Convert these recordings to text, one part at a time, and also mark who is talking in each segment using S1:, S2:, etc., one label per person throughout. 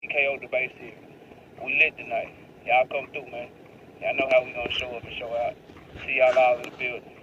S1: KO Robeisy. We lit tonight. Y'all come through, man. Y'all know how we gonna show up and show out. See y'all all in the building.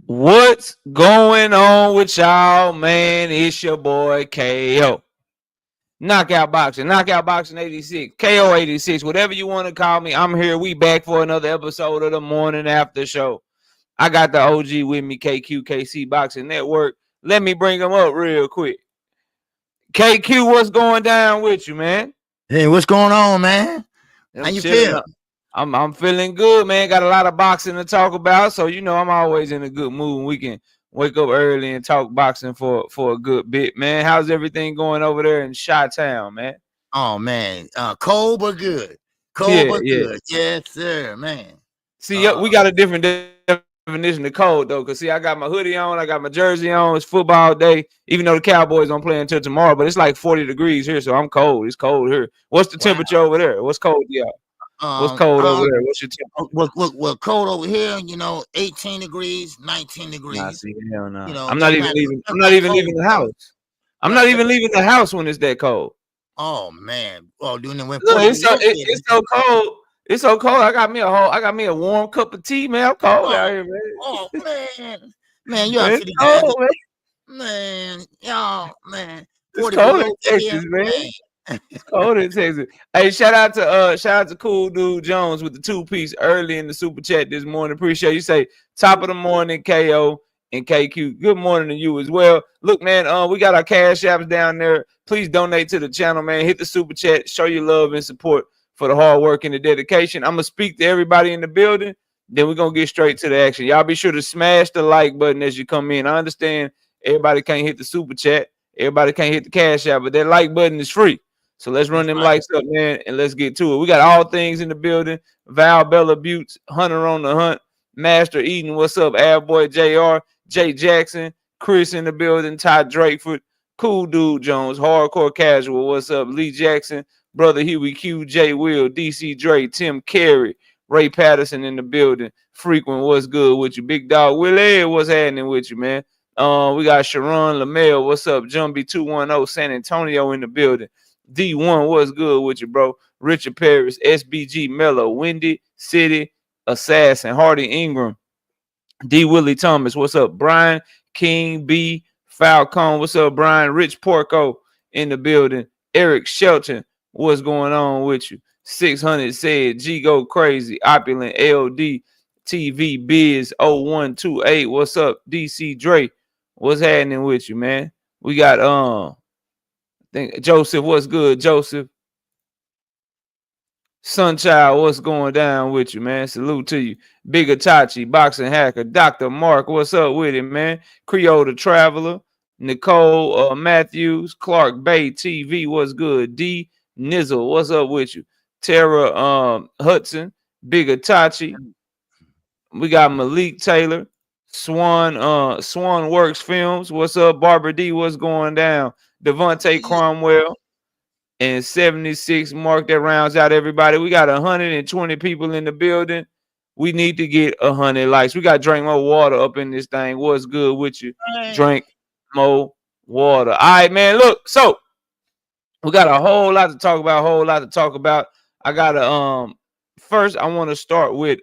S2: What's going on with y'all, man? It's your boy KO. Knockout Boxing 86, KO 86, whatever you want to call me. I'm here. We back for another episode of the morning after show. I got the OG with me, KQKC Boxing Network. Let me bring him up real quick. KQ, what's going down with you, man?
S3: Hey, what's going on, man? How you feel?
S2: I'm feeling good, man. Got a lot of boxing to talk about, so you know I'm always in a good mood. We can wake up early and talk boxing for a good bit, man. How's everything going over there in Chi-Town, man?
S3: Oh man, cold but good. Good. Yes, sir, man.
S2: See, we got a different definition of cold though, cause see, I got my hoodie on, I got my jersey on. It's football day, even though the Cowboys don't play until tomorrow. But it's like 40 degrees here, so I'm cold. It's cold here. What's the temperature over there? What's cold, y'all? What's cold over there? What's your temperature?
S3: Well, cold over here, 18 degrees, 19 degrees.
S2: Nah, see, hell no. I'm not even leaving the house. I'm not even leaving the house when it's that cold.
S3: Oh man. Well, doing it when
S2: it's so cold. It's so cold. I got me a warm cup of tea, man. I'm cold out here, man.
S3: Oh man. Man, you out to the man. Y'all, man.
S2: It's cold in Texas, man. It's cold in Texas. Hey, shout out to Cool Dude Jones with the 2-piece early in the super chat this morning. Appreciate you. Say top of the morning, KO and KQ. Good morning to you as well. Look, man, we got our cash apps down there. Please donate to the channel, man. Hit the super chat. Show your love and support for the hard work and the dedication. I'm gonna speak to everybody in the building. Then we're gonna get straight to the action. Y'all be sure to smash the like button as you come in. I understand everybody can't hit the super chat. Everybody can't hit the cash app, but that like button is free. So let's run them likes up, man, and let's get to it. We got all things in the building. Val Bella Buttes, Hunter on the Hunt, Master Eden, what's up? Boy JR, Jay Jackson, Chris in the building, Todd Drakeford, Cool Dude Jones, Hardcore Casual, what's up? Lee Jackson, Brother Huey Q, J Will, DC Dre, Tim Carey, Ray Patterson in the building. Frequent, what's good with you? Big Dog Willie, what's happening with you, man? We got Sharon Lamel, what's up? Jumbie 210, San Antonio in the building. D1, what's good with you, bro? Richard Paris, SBG Mello, Windy City, Assassin, Hardy Ingram, D. Willie Thomas, what's up? Brian King, B. Falcone, what's up, Brian? Rich Porco in the building. Eric Shelton, what's going on with you? 600 said, G go crazy, opulent, LD, TV Biz 0128, what's up? DC Dre, what's happening with you, man? We got I think Joseph, what's good, Joseph? Sunchild, what's going down with you, man? Salute to you. Big Itachi, Boxing Hacker, Dr. Mark, what's up with it, man? Creole the Traveler, Nicole Matthews, Clark Bay TV, what's good? D Nizzle, what's up with you? Tara Hudson, Big Itachi. We got Malik Taylor, Swan Works Films, what's up? Barbara D, what's going down? Devontae Cromwell. And 76 mark that rounds out everybody. We got 120 people in the building. We need to get 100 likes. We got to drink more water up in this thing. What's good with you? Drink more water. All right, man. Look, so we got a whole lot to talk about. I gotta first I want to start with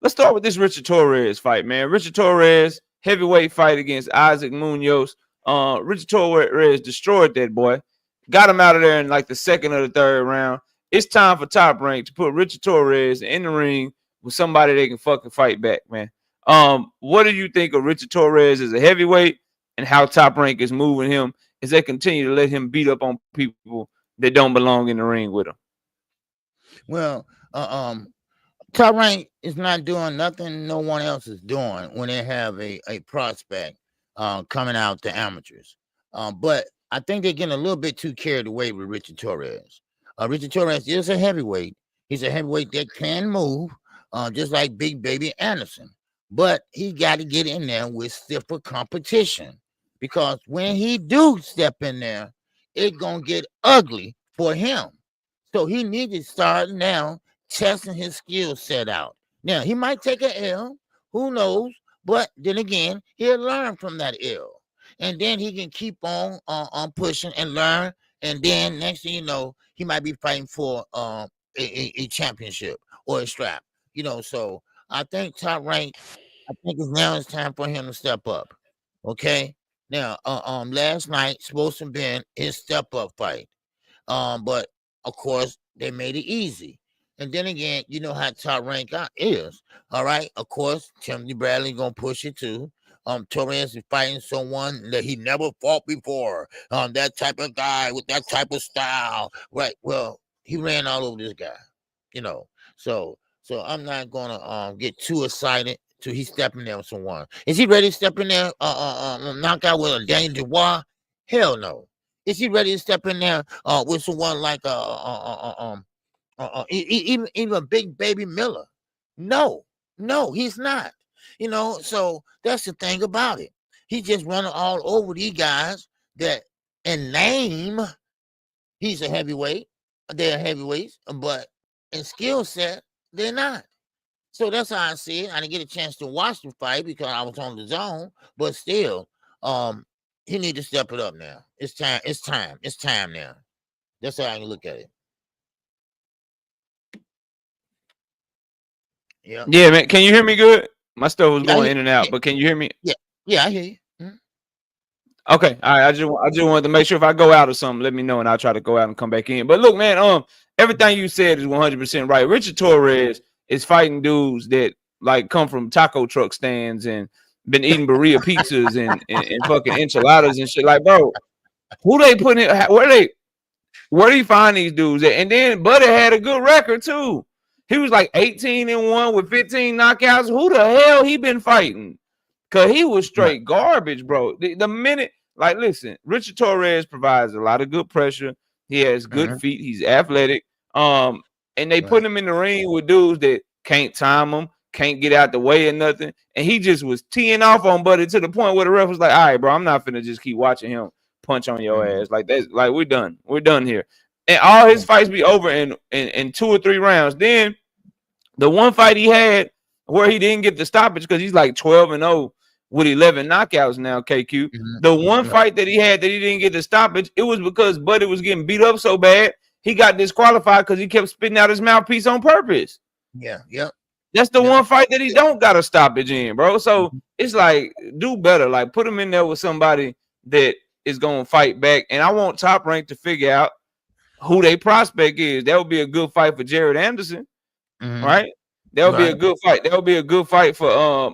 S2: let's start with this Richard Torrez fight, man. Richard Torrez, heavyweight fight against Isaac Munoz. Richard Torrez destroyed that boy. Got him out of there in like the second or the third round. It's time for Top Rank to put Richard Torrez in the ring with somebody they can fucking fight back, man. What do you think of Richard Torrez as a heavyweight and how Top Rank is moving him as they continue to let him beat up on people that don't belong in the ring with him?
S3: Well, Top Rank is not doing nothing no one else is doing when they have a prospect coming out to amateurs. But I think they're getting a little bit too carried away with Richard Torrez. Richard Torrez is a heavyweight. He's a heavyweight that can move, just like Big Baby Anderson. But he got to get in there with stiffer competition, because when he do step in there, it's going to get ugly for him. So he needs to start now testing his skill set out. Now, he might take an L. Who knows? But then again, he'll learn from that L. And then he can keep on pushing and learn. And then next thing you know, he might be fighting for a championship or a strap. So I think Top Rank, I think it's time for him to step up. Okay. Now, last night supposed to have been his step up fight. But of course they made it easy. And then again, you know how Top Rank is. All right. Of course, Timothy Bradley gonna push it too. Torrez is fighting someone that he never fought before. That type of guy with that type of style. Right. Well, he ran all over this guy, So I'm not gonna get too excited till he's stepping there with someone. Is he ready to step in there? Knock out with a Daniel Dubois? Hell no. Is he ready to step in there with someone like even Big Baby Miller? No, he's not. So that's the thing about it. He's just running all over these guys that in name he's a heavyweight. They're heavyweights, but in skill set, they're not. So that's how I see it. I didn't get a chance to watch the fight because I was on the zone, but still, he need to step it up now. It's time now. That's how I can look at it. Yeah,
S2: man. Can you hear me good? My stuff was going in and out, but can you hear me?
S3: Yeah, I hear you. Mm-hmm.
S2: Okay, all right. I just wanted to make sure if I go out or something, let me know, and I'll try to go out and come back in. But look, man, everything you said is 100% right. Richard Torrez is fighting dudes that like come from taco truck stands and been eating burrito pizzas and fucking enchiladas and shit. Like, bro, who they putting in? Where do you find these dudes at? And then Buddy had a good record too. He was like 18-1 with 15 knockouts. Who the hell he been fighting? Because he was straight garbage, bro. The minute, like, listen, Richard Torrez provides a lot of good pressure. He has good feet. He's athletic. And they put him in the ring with dudes that can't time him, can't get out the way or nothing. And he just was teeing off on Buddy to the point where the ref was like, all right, bro, I'm not finna just keep watching him punch on your ass. Like, that's like, we're done. We're done here. And all his fights be over in 2 or 3 rounds. Then the one fight he had where he didn't get the stoppage because he's like 12-0 with 11 knockouts now, KQ. The one fight that he had that he didn't get the stoppage, it was because Buddy was getting beat up so bad, he got disqualified because he kept spitting out his mouthpiece on purpose.
S3: Yeah.
S2: That's the one fight that he don't got a stoppage in, bro. So it's like, do better. Like, put him in there with somebody that is going to fight back. And I want Top Rank to figure out who they prospect is. That would be a good fight for Jared Anderson, right? That would be a good fight. That would be a good fight for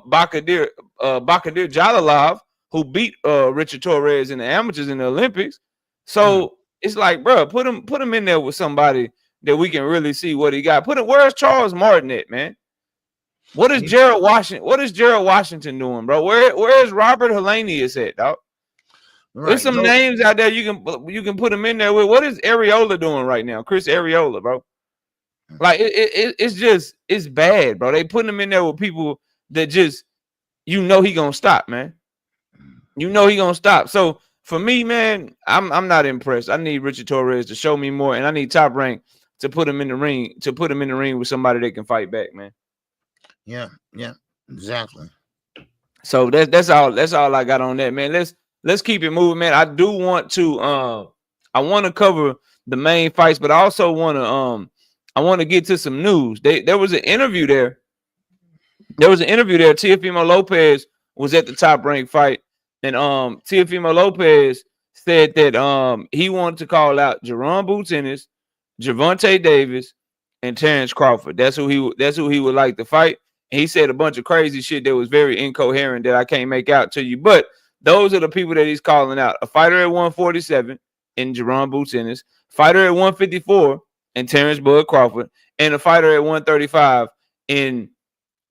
S2: Bakadir Jalilov. who beat Richard Torrez in the amateurs in the Olympics. So it's like, bro, put him in there with somebody that we can really see what he got. Where's Charles Martin at, man? What is Gerald Washington doing, bro? Where is Robert Helenius at, dog? Right. There's some names out there you can put him in there with. What is Areola doing right now? Chris Areola, bro. Like it's bad, bro. They putting him in there with people that just he gonna stop, man. He gonna stop. So for me, man, I'm not impressed. I need Richard Torrez to show me more, and I need Top Rank to put him in the ring with somebody that can fight back, man.
S3: Yeah, exactly.
S2: So that's all I got on that, man. Let's keep it moving, man. I do want to I want to cover the main fights, but I also want to get to some news. There was an interview there. Teofimo Lopez was at the Top Rank fight, and Teofimo Lopez said that he wanted to call out Jerome Boutinez, Gervonta Davis, and Terrence Crawford. That's who he would like to fight. And he said a bunch of crazy shit that was very incoherent that I can't make out to you. But those are the people that he's calling out. A fighter at 147 in Jerome Boutinez, fighter at 154 in Terrence Bud Crawford, and a fighter at 135 in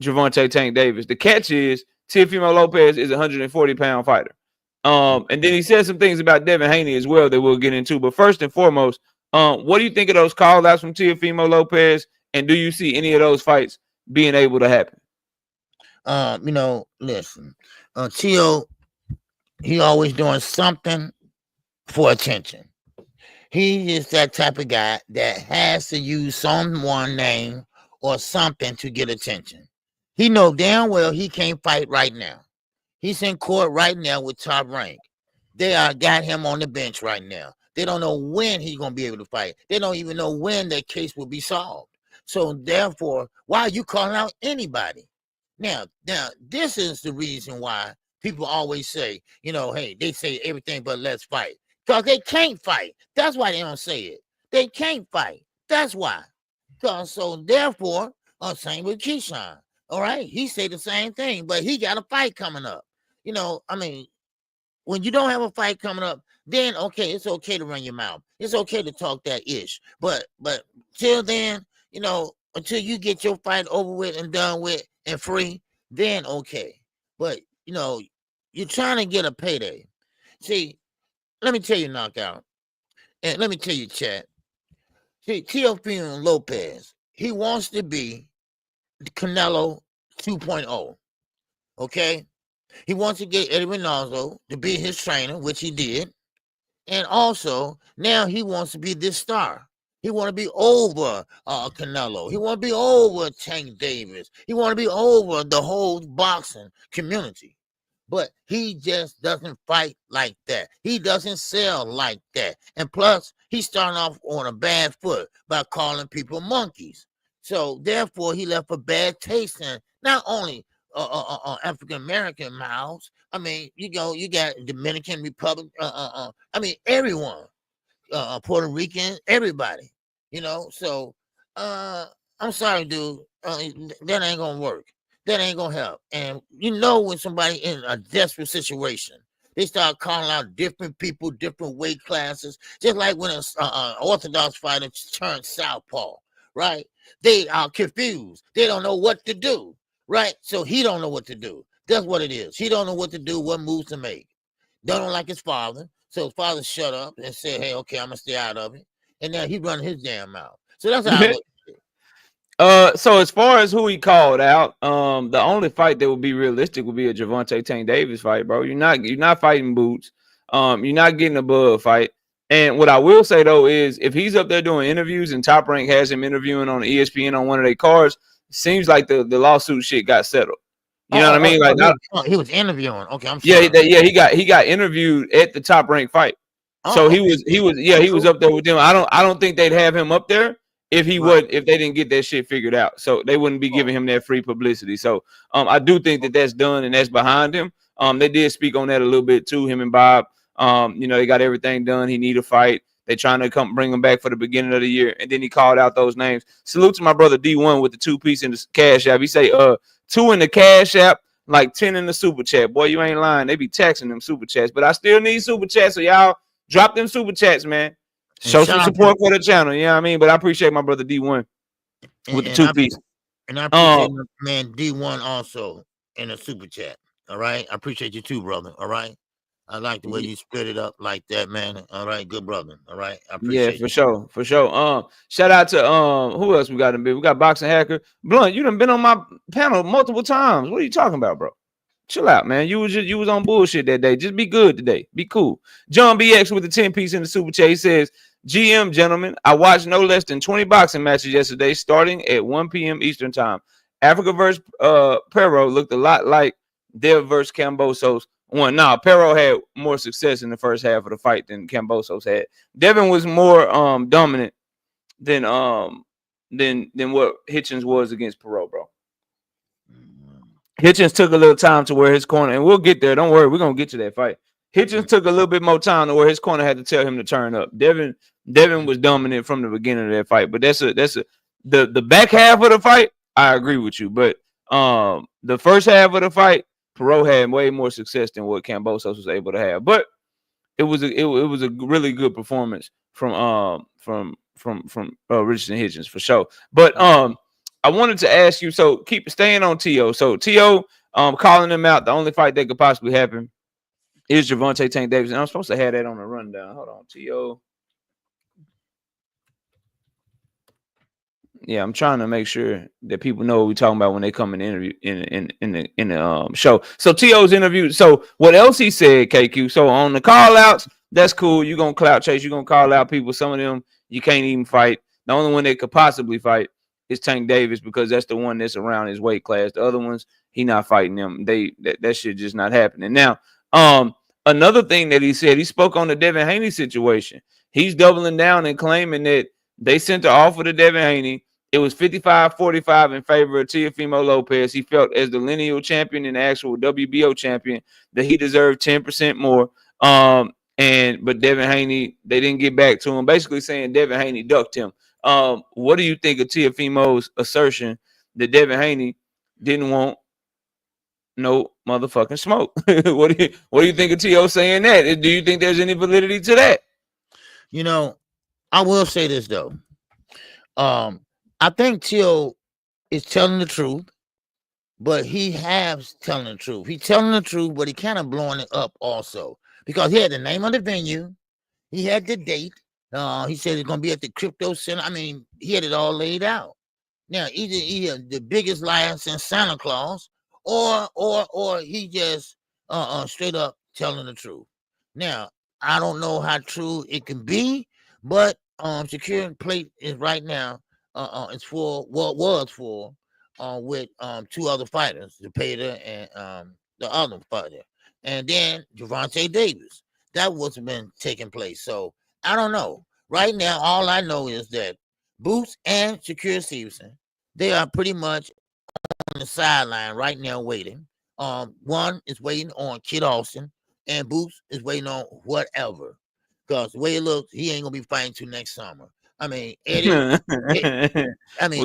S2: Gervonta Tank Davis. The catch is Teofimo Lopez is a 140-pound fighter. And then he said some things about Devin Haney as well that we'll get into. But first and foremost, what do you think of those call-outs from Teofimo Lopez? And do you see any of those fights being able to happen?
S3: Listen, Teo, he always doing something for attention. He is that type of guy that has to use someone's name or something to get attention. He know damn well he can't fight right now. He's in court right now with Top Rank. They got him on the bench right now. They don't know when he's going to be able to fight. They don't even know when that case will be solved. So therefore, why are you calling out anybody? Now, this is the reason why people always say, hey, they say everything but let's fight. Because they can't fight. That's why they don't say it. They can't fight. That's why. So therefore, same with Keyshawn. All right, he said the same thing, but he got a fight coming up. When you don't have a fight coming up, then okay, it's okay to run your mouth. It's okay to talk that ish. But till then, until you get your fight over with and done with and free, then okay. But you're trying to get a payday. See, let me tell you, Knockout, and let me tell you, Chat. See, Teofimo Lopez, he wants to be Canelo 2.0. Okay? He wants to get Eddie Reynoso to be his trainer, which he did. And also, now he wants to be this star. He want to be over Canelo. He want to be over Tank Davis. He want to be over the whole boxing community. But he just doesn't fight like that. He doesn't sell like that. And plus, he's starting off on a bad foot by calling people monkeys. So therefore, he left a bad taste in not only African-American mouths. I mean, you got Dominican Republic. Everyone, Puerto Rican, everybody. So I'm sorry, dude. That ain't gonna work. That ain't gonna help. And when somebody in a desperate situation, they start calling out different people, different weight classes, just like when an Orthodox fighter turns southpaw, right? They are confused. They don't know what to do, right? So he don't know what to do. That's what it is. He don't know what to do, what moves to make. Don't like his father. So his father shut up and said, hey, okay, I'm going to stay out of it. And now he running his damn mouth. So that's how I look at it.
S2: So as far as who he called out, the only fight that would be realistic would be a Gervonta Tank Davis fight, bro. You're not fighting Boots. You're not getting a Bud fight. And what I will say, though, is if he's up there doing interviews and Top Rank has him interviewing on ESPN on one of their cards, seems like the lawsuit shit got settled. You know what I mean?
S3: He was interviewing. Okay, I'm sorry.
S2: He got interviewed at the Top Rank fight. So he was up there with them. I don't think they'd have him up there if they didn't get that shit figured out. So they wouldn't be giving him that free publicity. So I do think that's done and that's behind him. They did speak on that a little bit too, him and Bob. They got everything done. He need a fight. They trying to come bring him back for the beginning of the year. And then he called out those names. Salute to my brother D1 with the 2-piece in the Cash App. He say 2 in the Cash App, like 10 in the super chat. Boy, you ain't lying. They be taxing them super chats, but I still need super chats. So y'all drop them super chats, man. Show some support for the channel. You know what I mean? But I appreciate my brother D1 with the 2-piece.
S3: And I appreciate my man D1 also in a super chat. All right. I appreciate you too, brother. All right. I like the way you split it up like that, man. All right, good brother. All right, I appreciate
S2: for sure, for sure. Shout out to who else we got in bed? We got Boxing Hacker. Blunt, you done been on my panel multiple times. What are you talking about, bro? Chill out, man. You was on bullshit that day. Just be good today. Be cool. John BX with the 10-piece in the super chat. He says, GM, gentlemen, I watched no less than 20 boxing matches yesterday, starting at 1 p.m. Eastern time. Africa versus Paro looked a lot like Dev versus Cambosos. Paro had more success in the first half of the fight than Cambosos had. Devin was more dominant than what Hitchins was against Paro, bro. Hitchins took a little time to where his corner, and we'll get there. Don't worry, we're gonna get to that fight. Hitchins took a little bit more time to where his corner had to tell him to turn up. Devin was dominant from the beginning of that fight, but the back half of the fight. I agree with you, but the first half of the fight, Paro had way more success than what Cambosos was able to have. But it was a really good performance from Richardson Hitchins for sure. But I wanted to ask you, so keep staying on T.O. So T.O. calling him out. The only fight that could possibly happen is Gervonta Tank Davis. And I'm supposed to have that on the rundown. Hold on, T.O. Yeah, I'm trying to make sure that people know what we're talking about when they come in the interview in the show. So T.O.'s interview. So what else he said, KQ? So on the call outs, that's cool. You're gonna clout chase, you're gonna call out people. Some of them you can't even fight. The only one that could possibly fight is Tank Davis because that's the one that's around his weight class. The other ones, he not fighting them. That shit just not happening. Now, another thing that he said, he spoke on the Devin Haney situation. He's doubling down and claiming that they sent the offer to Devin Haney. It was 55-45 in favor of Teofimo Lopez. He felt as the lineal champion and the actual WBO champion that he deserved 10% more. But Devin Haney, they didn't get back to him, basically saying Devin Haney ducked him. What do you think of Teofimo's assertion that Devin Haney didn't want no motherfucking smoke? What do you think of T.O. saying that? Do you think there's any validity to that?
S3: You know, I will say this though. I think T.O. is telling the truth, but he has telling the truth. He's telling the truth, but he kind of blowing it up also because he had the name of the venue, he had the date. He said it's gonna be at the Crypto Center. I mean, he had it all laid out. Now, either he the biggest liar since Santa Claus, or he just straight up telling the truth. Now, I don't know how true it can be, but Secure Plate is right now. It's full. Well, was full with two other fighters, Zepeda and the other fighter, and then Gervonta Davis. That what's been taking place. So I don't know. Right now, all I know is that Boots and Shakur Stevenson, they are pretty much on the sideline right now waiting. One is waiting on Kid Austin, and Boots is waiting on whatever. Because the way it looks, he ain't gonna be fighting till next summer. I mean, Eddie.
S2: We're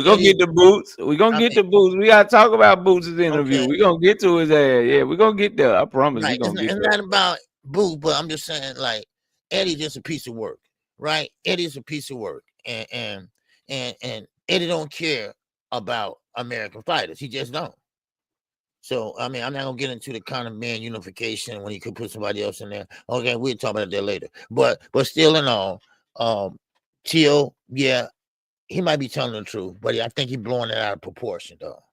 S2: gonna get the Boots. We're gonna get the Boots. We gotta talk about Boots' interview. Okay. We're gonna get to his ass. Yeah, we're gonna get there. I promise.
S3: Right.
S2: We're gonna get there.
S3: It's not about Boots, but I'm just saying, like, Eddie's just a piece of work, right? Eddie's a piece of work, and Eddie don't care about American fighters. He just don't. So I mean, I'm not gonna get into the kind of man unification when he could put somebody else in there. Okay, we'll talk about that later. But still in all, T.O., yeah, he might be telling the truth, but I think he's blowing it out of proportion, though.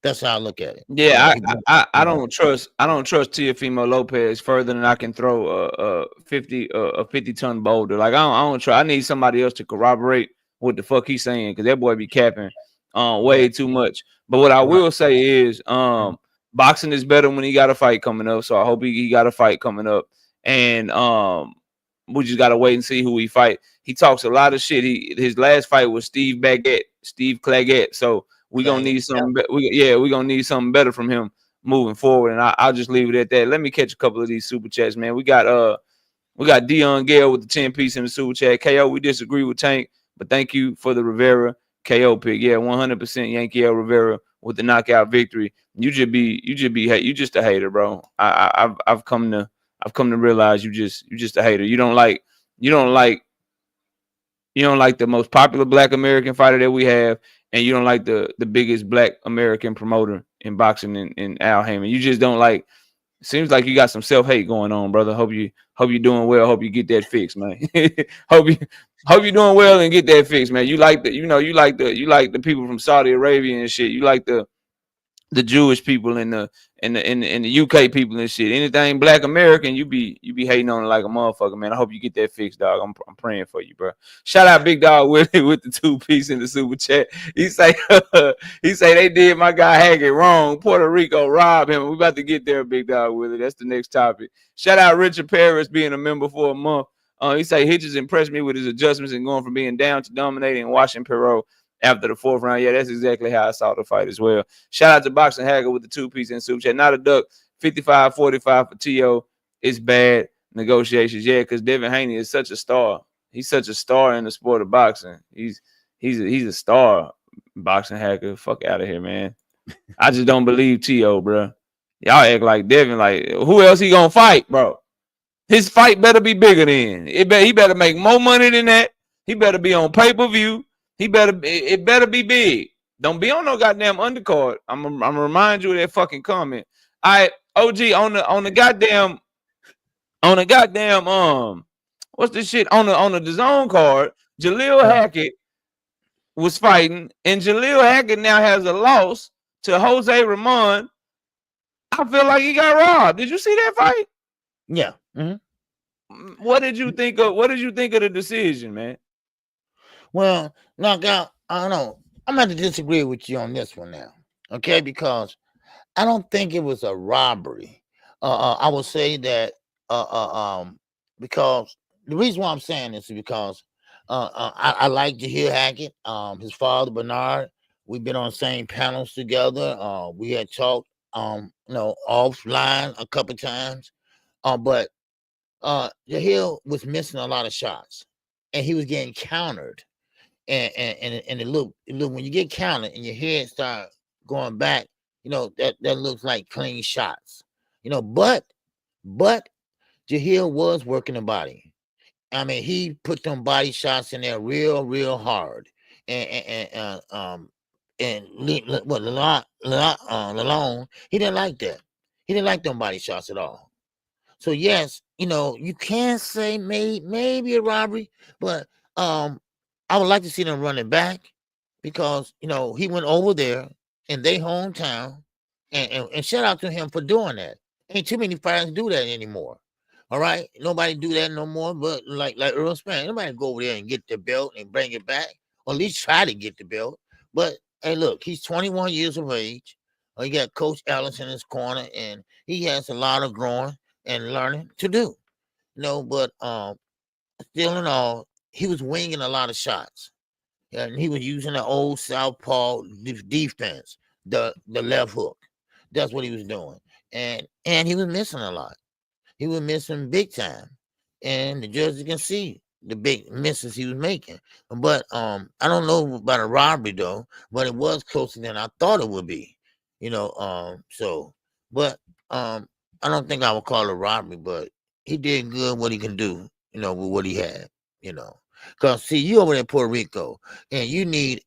S3: That's how I look at it.
S2: Yeah, I don't trust Teofimo Lopez further than I can throw a 50-ton boulder. Like I don't try. I need somebody else to corroborate what the fuck he's saying because that boy be capping way too much. But what I will say is boxing is better when he got a fight coming up. So I hope he got a fight coming up, and we just gotta wait and see who he fight. He talks a lot of shit. His last fight was Steve Claggett. So we're gonna need something. We're gonna need something better from him moving forward. And I'll just leave it at that. Let me catch a couple of these super chats, man. We got Dion Gale with the 10-piece in the super chat. KO, we disagree with Tank, but thank you for the Rivera KO pick. Yeah, 100% Yankee El Rivera with the knockout victory. You just a hater, bro. I've come to realize you just a hater. You don't like the most popular Black American fighter that we have, and you don't like the biggest Black American promoter in boxing in Al Haymon. You just don't like. Seems like you got some self-hate going on, brother. Hope you're doing well. Hope you get that fixed, man. hope you're doing well and get that fixed, man. You like the people from Saudi Arabia and shit. You like the Jewish people and the UK people and shit. Anything Black American, you be hating on it like a motherfucker, man. I hope you get that fixed, dog. I'm praying for you, bro. Shout out Big Dog with the 2-piece in the super chat. He say they did my guy Hackett wrong. Puerto Rico robbed him. We about to get there, Big Dog with it. That's the next topic. Shout out Richard Paris being a member for a month. He say Hitchins impressed me with his adjustments and going from being down to dominating and watching Paro after the 4th round. Yeah, that's exactly how I saw the fight as well. Shout out to Boxing Hacker with the 2-piece in super chat. Not a duck. 55-45 for T.O. It's bad negotiations. Yeah, because Devin Haney is such a star. He's such a star in the sport of boxing. He's a star. Boxing Hacker. Fuck out of here, man. I just don't believe T.O., bro. Y'all act like Devin. Like, who else he gonna fight, bro? His fight better be bigger than. He better make more money than that. He better be on pay-per-view. It better be big. Don't be on no goddamn undercard. I'm gonna remind you of that fucking comment. All right, OG on the goddamn what's this shit on the DAZN card? Jalil Hackett was fighting, and Jalil Hackett now has a loss to Jose Ramon. I feel like he got robbed. Did you see that fight?
S3: Yeah. Mm-hmm.
S2: What did you think of the decision, man?
S3: Well, knockout, I don't know. I'm going to disagree with you on this one now, okay? Because I don't think it was a robbery. I will say that because the reason why I'm saying this is because I like to hear Hackett, his father, Bernard. We've been on the same panels together. We had talked, offline a couple times. But Jalil was missing a lot of shots, and he was getting countered. And it look when you get counted and your head start going back, that looks like clean shots, but Jalil was working the body. I mean, he put them body shots in there real hard, and Lalone, he didn't like that. He didn't like them body shots at all. So yes, you can say maybe a robbery, but I would like to see them running back because, he went over there in their hometown and shout out to him for doing that. Ain't too many fighters do that anymore. All right. Nobody do that no more. But like Earl Span, nobody go over there and get the belt and bring it back, or at least try to get the belt. But hey, look, he's 21 years of age. He got Coach Ellis in his corner, and he has a lot of growing and learning to do. But still in all, he was winging a lot of shots, and he was using the old southpaw defense, the left hook. That's what he was doing, and he was missing a lot. He was missing big time, and the judges can see the big misses he was making. But I don't know about a robbery though, but it was closer than I thought it would be. But I don't think I would call it a robbery, but he did good what he can do, with what he had, Because see, you over there in Puerto Rico, and you need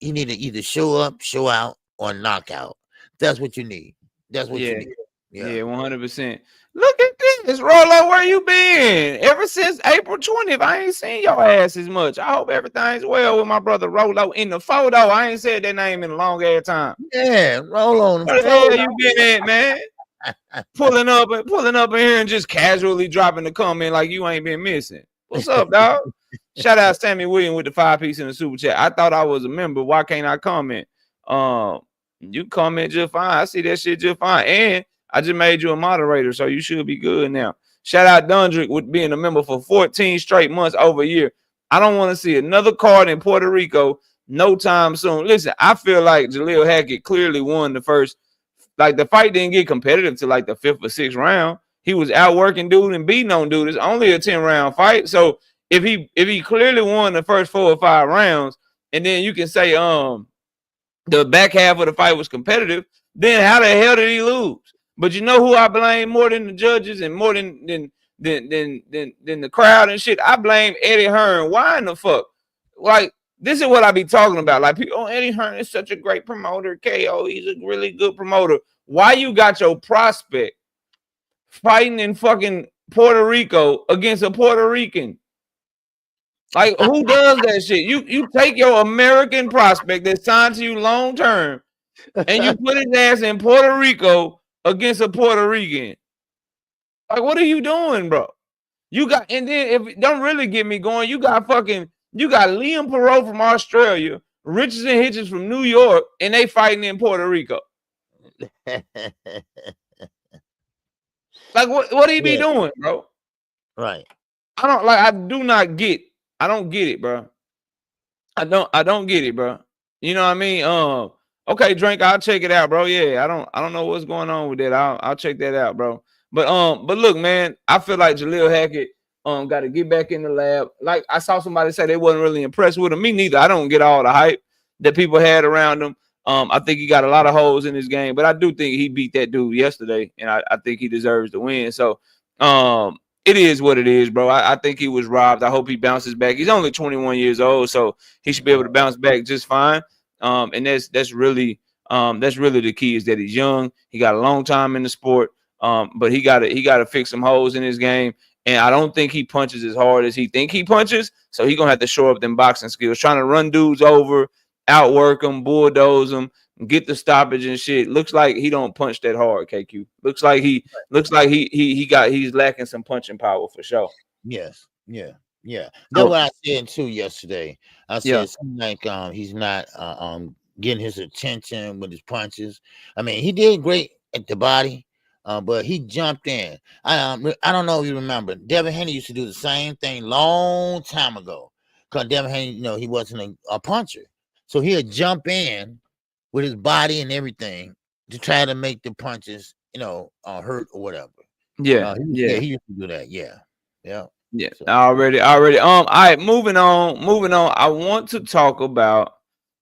S3: to either show up, show out, or knock out. That's what you need. That's what you need.
S2: Yeah, 100%. Look at this, Rolo. Where you been? Ever since April 20th, I ain't seen your ass as much. I hope everything's well with my brother Rolo in the photo. I ain't said that name in a long ass time.
S3: Yeah, Rolo.
S2: Where the hell you been at, man? pulling up in here and just casually dropping the comment like you ain't been missing. What's up, dog? Shout out Sammy Williams with the 5-piece in the super chat. I thought I was a member. Why can't I comment? You comment just fine. I see that shit just fine. And I just made you a moderator, so you should be good now. Shout out Dundrick with being a member for 14 straight months over a year. I don't want to see another card in Puerto Rico no time soon. Listen, I feel like Jalil Hackett clearly won the first. Like, the fight didn't get competitive to like the 5th or 6th round. He was outworking dude and beating on dude. It's only a 10-round fight. So if he clearly won the first 4 or 5 rounds, and then you can say the back half of the fight was competitive, then how the hell did he lose? But you know who I blame more than the judges and more than the crowd and shit? I blame Eddie Hearn. Why in the fuck? Like, this is what I be talking about. Like, people, oh, Eddie Hearn is such a great promoter. KO, he's a really good promoter. Why you got your prospect fighting in fucking Puerto Rico against a Puerto Rican? Like, who does that shit? You take your American prospect that signed to you long term and you put his ass in Puerto Rico against a Puerto Rican. Like, what are you doing, bro? You got, and then if don't really get me going, you got Liam Paro from Australia, Richardson Hitchins from New York, and they fighting in Puerto Rico. Like, what he be doing, bro?
S3: Right.
S2: I don't get it, bro. I don't get it, bro. You know what I mean? Okay, Drink, I'll check it out, bro. Yeah, I don't know what's going on with that. I'll check that out, bro. But look, man, I feel like Jalil Hackett got to get back in the lab. Like, I saw somebody say they wasn't really impressed with him. Me neither. I don't get all the hype that people had around him. I think he got a lot of holes in his game, but I do think he beat that dude yesterday, and I think he deserves to win. So it is what it is, bro. I think he was robbed. I hope he bounces back. He's only 21 years old, so he should be able to bounce back just fine. And that's really the key, is that he's young. He got a long time in the sport, but he got to fix some holes in his game. And I don't think he punches as hard as he think he punches. So he's gonna have to show up them boxing skills, trying to run dudes over, outwork them, bulldoze them, get the stoppage and shit. Looks like he don't punch that hard, KQ. Looks like he's lacking some punching power for sure.
S3: Yes, yeah. That's what I said too yesterday. I said something like he's not getting his attention with his punches. I mean, he did great at the body, but he jumped in. I don't know if you remember, Devin Haney used to do the same thing long time ago. Because Devin Haney, he wasn't a puncher. So he'd jump in with his body and everything to try to make the punches, hurt or whatever. He used to do that. Yeah. So.
S2: Already. All right, moving on. I want to talk about,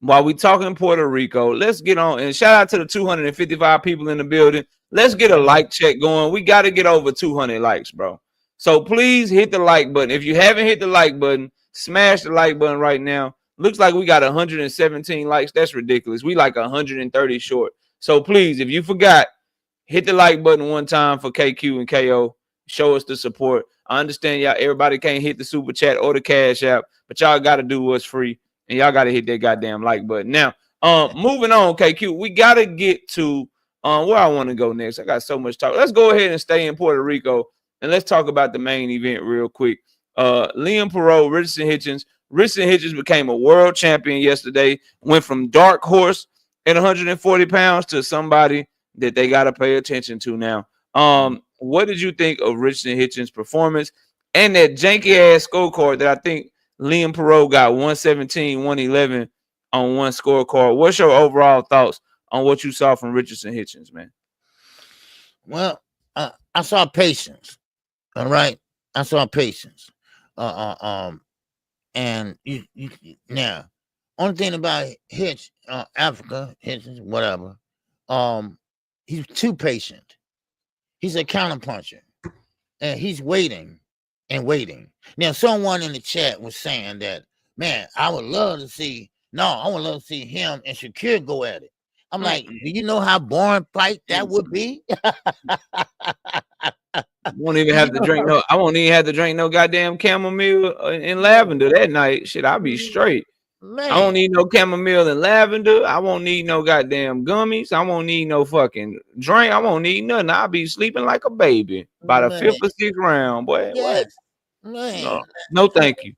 S2: while we talking Puerto Rico, let's get on and shout out to the 255 people in the building. Let's get a like check going. We got to get over 200 likes, bro. So please hit the like button. If you haven't hit the like button, smash the like button right now. Looks like we got 117 likes. That's ridiculous. We like 130 short. So please, if you forgot, hit the like button one time for KQ and KO. Show us the support. I understand y'all. Everybody can't hit the super chat or the cash app, but y'all got to do what's free, and y'all got to hit that goddamn like button. Now, moving on, KQ, we got to get to where I want to go next. I got so much talk. Let's go ahead and stay in Puerto Rico, and let's talk about the main event real quick. Liam Paro, Richardson Hitchins. Richardson Hitchins became a world champion yesterday, went from dark horse at 140 pounds to somebody that they got to pay attention to now. What did you think of Richardson Hitchins' performance and that janky ass scorecard that I think Liam Paro got 117, 111 on one scorecard? What's your overall thoughts on what you saw from Richardson Hitchins, man?
S3: Well, I saw patience. All right, I saw patience. And you now, only thing about Africa, Hitchins, whatever, he's too patient. He's a counterpuncher, and he's waiting and waiting. Now, someone in the chat was saying that, man, I would love to see him and Shakur go at it. I'm like, do you know how boring fight that would be?
S2: Won't even have to drink no. I won't even have to drink no goddamn chamomile and lavender that night. Shit, I'll be straight. Man. I don't need no chamomile and lavender. I won't need no goddamn gummies. I won't need no fucking drink. I won't need nothing. I'll be sleeping like a baby by the fifth or sixth round, boy.
S3: Yes.
S2: What? Man. No, thank you.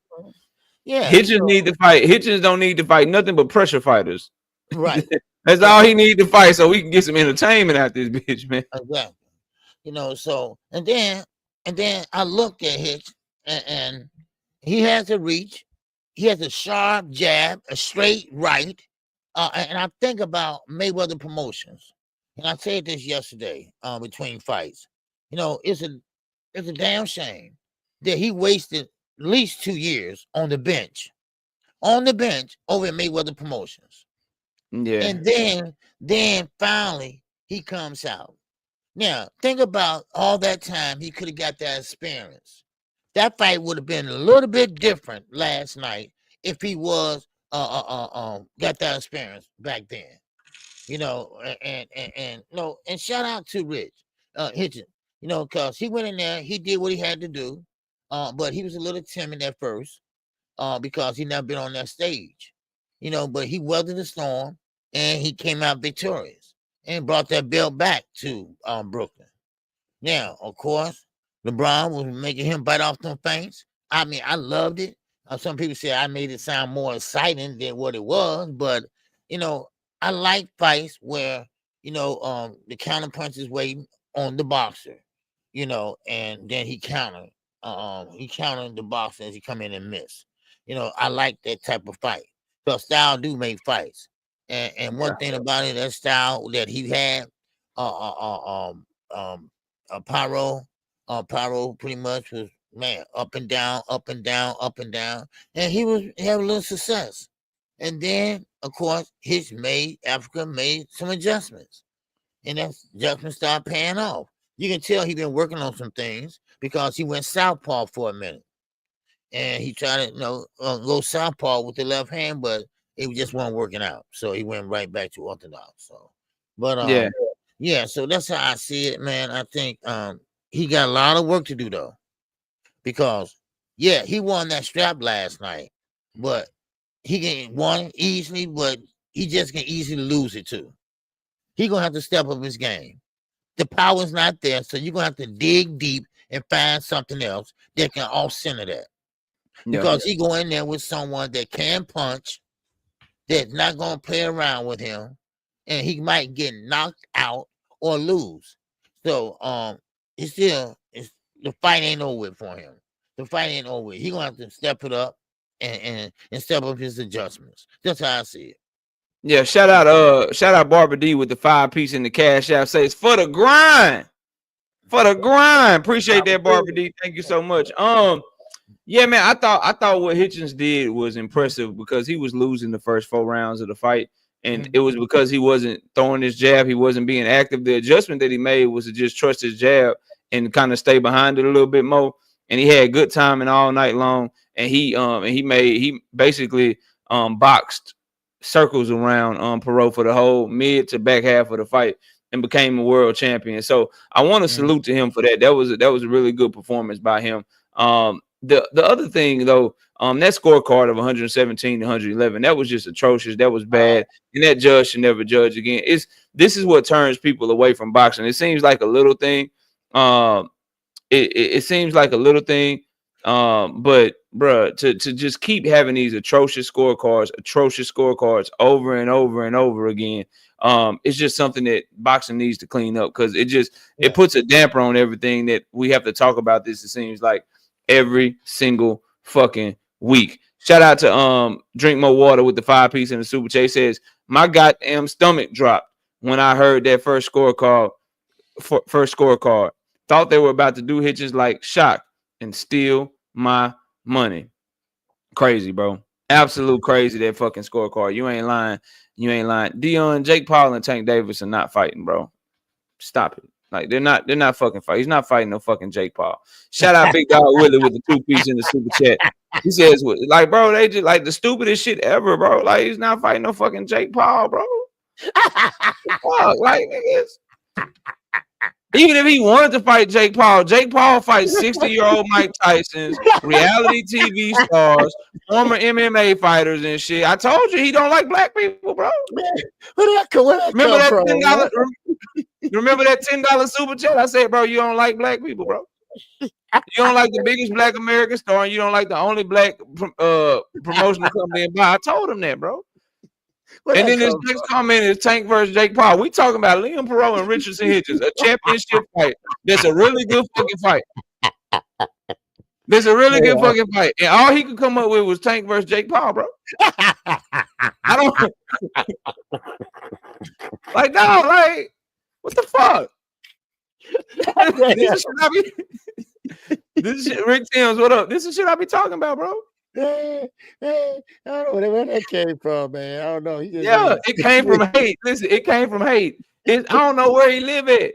S2: Yeah. Hitchins need to fight. Hitchins don't need to fight nothing but pressure fighters.
S3: Right.
S2: That's all he need to fight, so we can get some entertainment out this bitch, man.
S3: Exactly. So and then I looked at Hitch and he has a reach. He has a sharp jab, a straight right. And I think about Mayweather Promotions. And I said this yesterday between fights. It's a damn shame that he wasted at least 2 years on the bench over at Mayweather Promotions.
S2: Yeah.
S3: And then finally he comes out. Now, think about all that time he could have got that experience. That fight would have been a little bit different last night if he was got that experience back then. You know, and no, and shout out to Hitchins, you know, because he went in there, he did what he had to do, but he was a little timid at first, because he never been on that stage, you know, but he weathered the storm and he came out victorious and brought that belt back to Brooklyn. Now, of course, LeBron was making him bite off them feints. I mean, I loved it. Some people say I made it sound more exciting than what it was, but you know, I like fights where you know the counter punch is waiting on the boxer, you know, and then he countered the boxer as he come in and miss. You know, I like that type of fight. So style do make fights, and one thing about it, that style that he had, Paro, Paro pretty much was up and down, up and down, up and down, and he had a little success. And then, of course, Africa made some adjustments, and that adjustments started paying off. You can tell he's been working on some things because he went southpaw for a minute, and he tried to go southpaw with the left hand, but it just wasn't working out. So he went right back to orthodox. So, but yeah, so that's how I see it, man. I think he got a lot of work to do though, because he won that strap last night, but he can won easily, but he just can easily lose it too. He gonna have to step up his game. The power's not there, so you're gonna have to dig deep and find something else that can off-center that. Because he go in there with someone that can punch, that's not gonna play around with him, and he might get knocked out or lose. So it's the fight ain't over for him. The fight ain't over. He gonna have to step it up and step up his adjustments. That's how I see it.
S2: Yeah, shout out Barbara D with the 5-piece in the Cash App. Says for the grind. For the grind. Appreciate that, Barbara D. Thank you so much. Yeah, man, I thought what Hitchins did was impressive because he was losing the first 4 rounds of the fight. And it was because he wasn't throwing his jab. He wasn't being active. The adjustment that he made was to just trust his jab and kind of stay behind it a little bit more. And he had good timing all night long. And he basically boxed circles around Paro for the whole mid to back half of the fight and became a world champion. So I want to salute to him for that. That was a really good performance by him. The other thing though, that scorecard of 117 to 111, that was just atrocious. That was bad. And that judge should never judge again. This is what turns people away from boxing. It seems like a little thing. It seems like a little thing. But bruh, to just keep having these atrocious scorecards over and over and over again, it's just something that boxing needs to clean up, because it puts a damper on everything that we have to talk about. This, it seems like, every single fucking week. Shout out to Drink More Water with the 5-piece in the super chat. Says my goddamn stomach dropped when I heard that first scorecard. Thought they were about to do Hitchins like Shock and steal my money. Crazy, bro. Absolute crazy, that fucking scorecard. You ain't lying. Dion, Jake Paul, and Tank Davis are not fighting, bro. Stop it. Like, they're not fucking fighting. He's not fighting no fucking Jake Paul. Shout out Big Dog Willie with the 2-piece in the super chat. He says, like, bro, they just like the stupidest shit ever, bro. Like, he's not fighting no fucking Jake Paul, bro. Like, even if he wanted to fight Jake Paul fights 60-year-old Mike Tyson's, reality TV stars, former MMA fighters and shit. I told you he don't like black people, bro. Remember that $10? Remember that $10 super chat? I said, bro, you don't like black people, bro. You don't like the biggest black American star, and you don't like the only black promotional company in I told him that, bro. And then his next comment is Tank versus Jake Paul. We talking about Liam Paro and Richardson Hitchins, a championship fight. That's a really good fucking fight. That's a really good fucking fight. And all he could come up with was Tank versus Jake Paul, bro. I don't like, no, like, what the fuck? This is shit Rick Timms, what up? This is shit I be talking about, bro.
S3: I don't know where that came from, man. I don't know. He just
S2: Yeah, it came from hate. Listen, it came from hate. I don't know where he live at.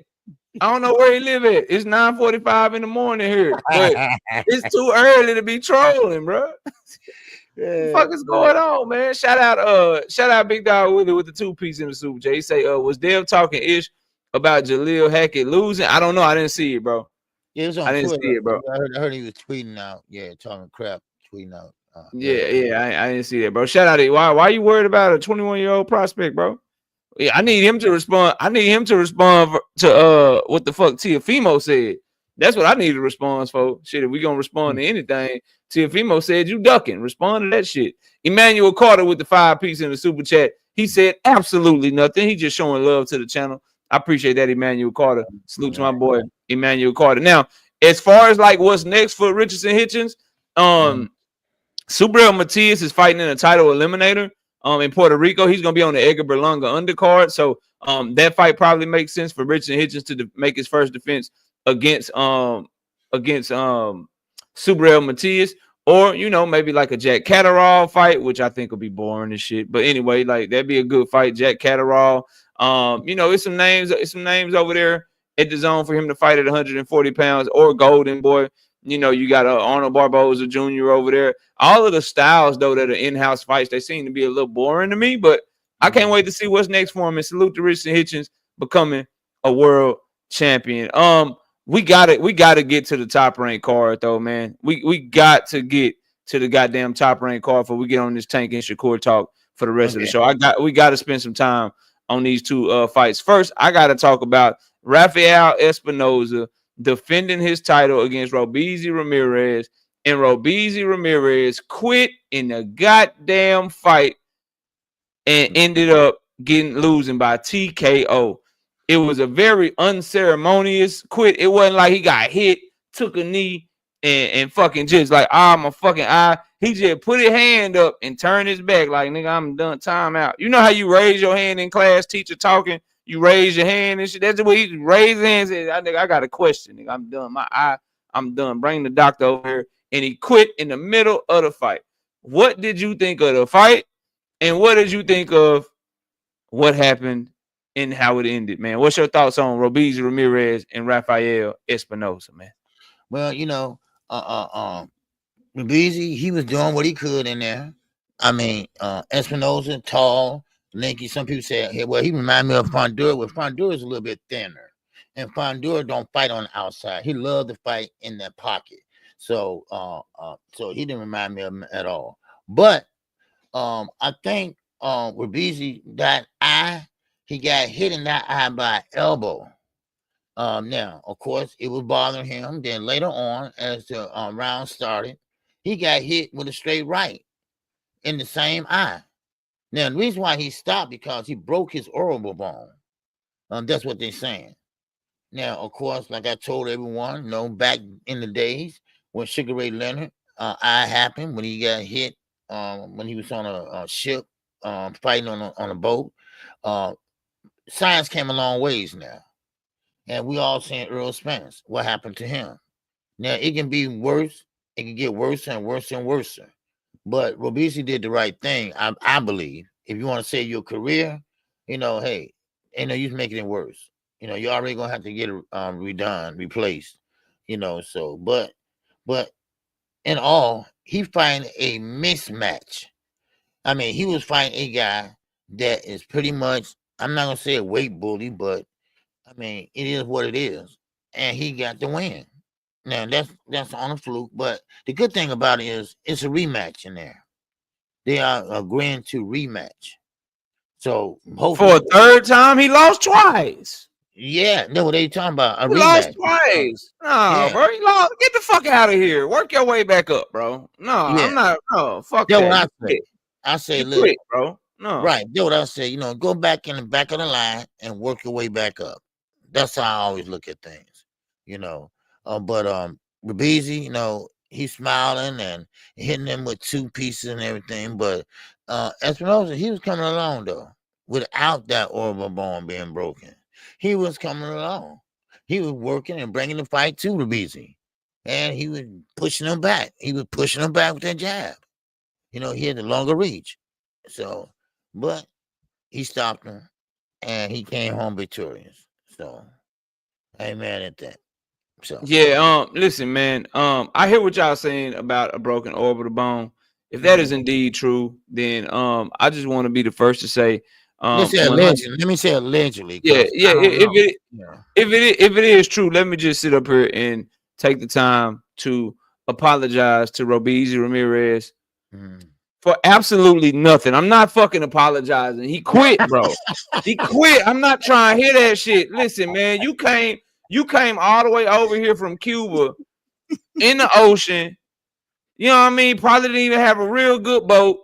S2: I don't know where he live at. It's 9:45 in the morning here, but it's too early to be trolling, bro. What the fuck is going on, man? Shout out Big Dog Willie with the 2-piece in the Super J. He say, was Dev talking ish about Jalil Hackett losing? I don't know. I didn't see it, bro.
S3: Yeah, it was on
S2: I didn't
S3: Twitter.
S2: see it, bro.
S3: I heard he was tweeting out. Yeah, talking crap, tweeting out.
S2: I didn't see that, bro. Shout out to why you worried about a 21-year-old prospect, bro? Yeah, I need him to respond. I need him to respond to what the fuck Teofimo said. That's what I need a response for. Shit, if we gonna respond to anything, Teofimo said you ducking. Respond to that shit. Emmanuel Carter with the 5-piece in the super chat. He said absolutely nothing. He just showing love to the channel. I appreciate that, Emmanuel Carter. Salute to my boy Emmanuel Carter. Now, as far as like what's next for Richardson Hitchins, Subriel Matias is fighting in a title eliminator. In Puerto Rico, he's gonna be on the Edgar Berlanga undercard. So that fight probably makes sense for Richardson Hitchins to make his first defense against Subriel Matias, or maybe like a Jack Catterall fight, which I think will be boring as shit. But anyway, like that'd be a good fight, Jack Catterall. It's some names over there at the zone for him to fight at 140 pounds, or Golden Boy. You got Arnold Barboza Jr. over there. All of the styles, though, that are in-house fights, they seem to be a little boring to me, but I can't wait to see what's next for him. And salute to Richardson Hitchins becoming a world champion. We gotta get to the top ranked card, though, man. We got to get to the goddamn top ranked card before we get on this Tank and Shakur talk for the rest of the show. We got to spend some time on these two fights. First, I got to talk about Rafael Espinosa defending his title against Robeisy Ramirez, and Robeisy Ramirez quit in the goddamn fight and ended up losing by TKO. It was a very unceremonious quit. It wasn't like he got hit, took a knee, and fucking just like, my fucking eye. He just put his hand up and turned his back like, nigga, I'm done. Time out. You know how you raise your hand in class, teacher talking? You raise your hand and shit. That's the way he raised hands. I got a question. Nigga, I'm done. I'm done. Bring the doctor over here. And he quit in the middle of the fight. What did you think of the fight? And what did you think of what happened and how it ended, man? What's your thoughts on Robeisy Ramirez and Rafael Espinosa, man?
S3: Well, Robeisy, he was doing what he could in there. I mean, Espinosa, tall, lanky. Some people say, hey, well, he reminded me of Fondura. Well, Fondura is a little bit thinner, and Fondura don't fight on the outside. He loved to fight in that pocket. So, so he didn't remind me of him at all. But I think Robeisy, that eye, he got hit in that eye by an elbow. Now, of course, it was bothering him. Then later on, as the round started, he got hit with a straight right in the same eye. Now, the reason why he stopped because he broke his orbital bone. That's what they're saying. Now, of course, like I told everyone, back in the days when Sugar Ray Leonard eye happened, when he got hit, when he was on a ship fighting on a boat, science came a long ways now. And we all seen Earl Spence, what happened to him. Now, it can be worse. It can get worse and worse and worse. But Robeisy did the right thing, I believe. If you want to save your career, hey, you make it worse. You're already going to have to get it redone, replaced. So, but in all, he fighting a mismatch. I mean, he was fighting a guy that is pretty much, I'm not going to say a weight bully, but I mean, it is what it is. And he got the win. Now, that's on a fluke. But the good thing about it is it's a rematch in there. They are agreeing to rematch. So, hopefully.
S2: For a third time, he lost twice.
S3: Yeah. No, what are you talking about?
S2: He lost twice. No, bro. He lost. Get the fuck out of here. Work your way back up, bro. No, I'm not. No, fuck that.
S3: What I say. I say, look,
S2: quit, bro. No.
S3: Right. That's what I say. Go back in the back of the line and work your way back up. That's how I always look at things, But Robeisy, he's smiling and hitting them with 2 pieces and everything. But Espinosa, he was coming along, though, without that orbital bone being broken. He was coming along. He was working and bringing the fight to Robeisy. And he was pushing him back. He was pushing him back with that jab. he had the longer reach. So, but he stopped him, and he came home victorious. So, I ain't mad at that. So
S2: yeah, listen, man. I hear what y'all saying about a broken orbital bone. If that is indeed true, then I just want to be the first to say,
S3: let's say allegedly. Let me say allegedly.
S2: Yeah. If it is true, let me just sit up here and take the time to apologize to Robeisy Ramirez for absolutely nothing. I'm not fucking apologizing. He quit, bro. He quit. I'm not trying to hear that shit. Listen, man, you came all the way over here from Cuba in the ocean. You know what I mean? Probably didn't even have a real good boat.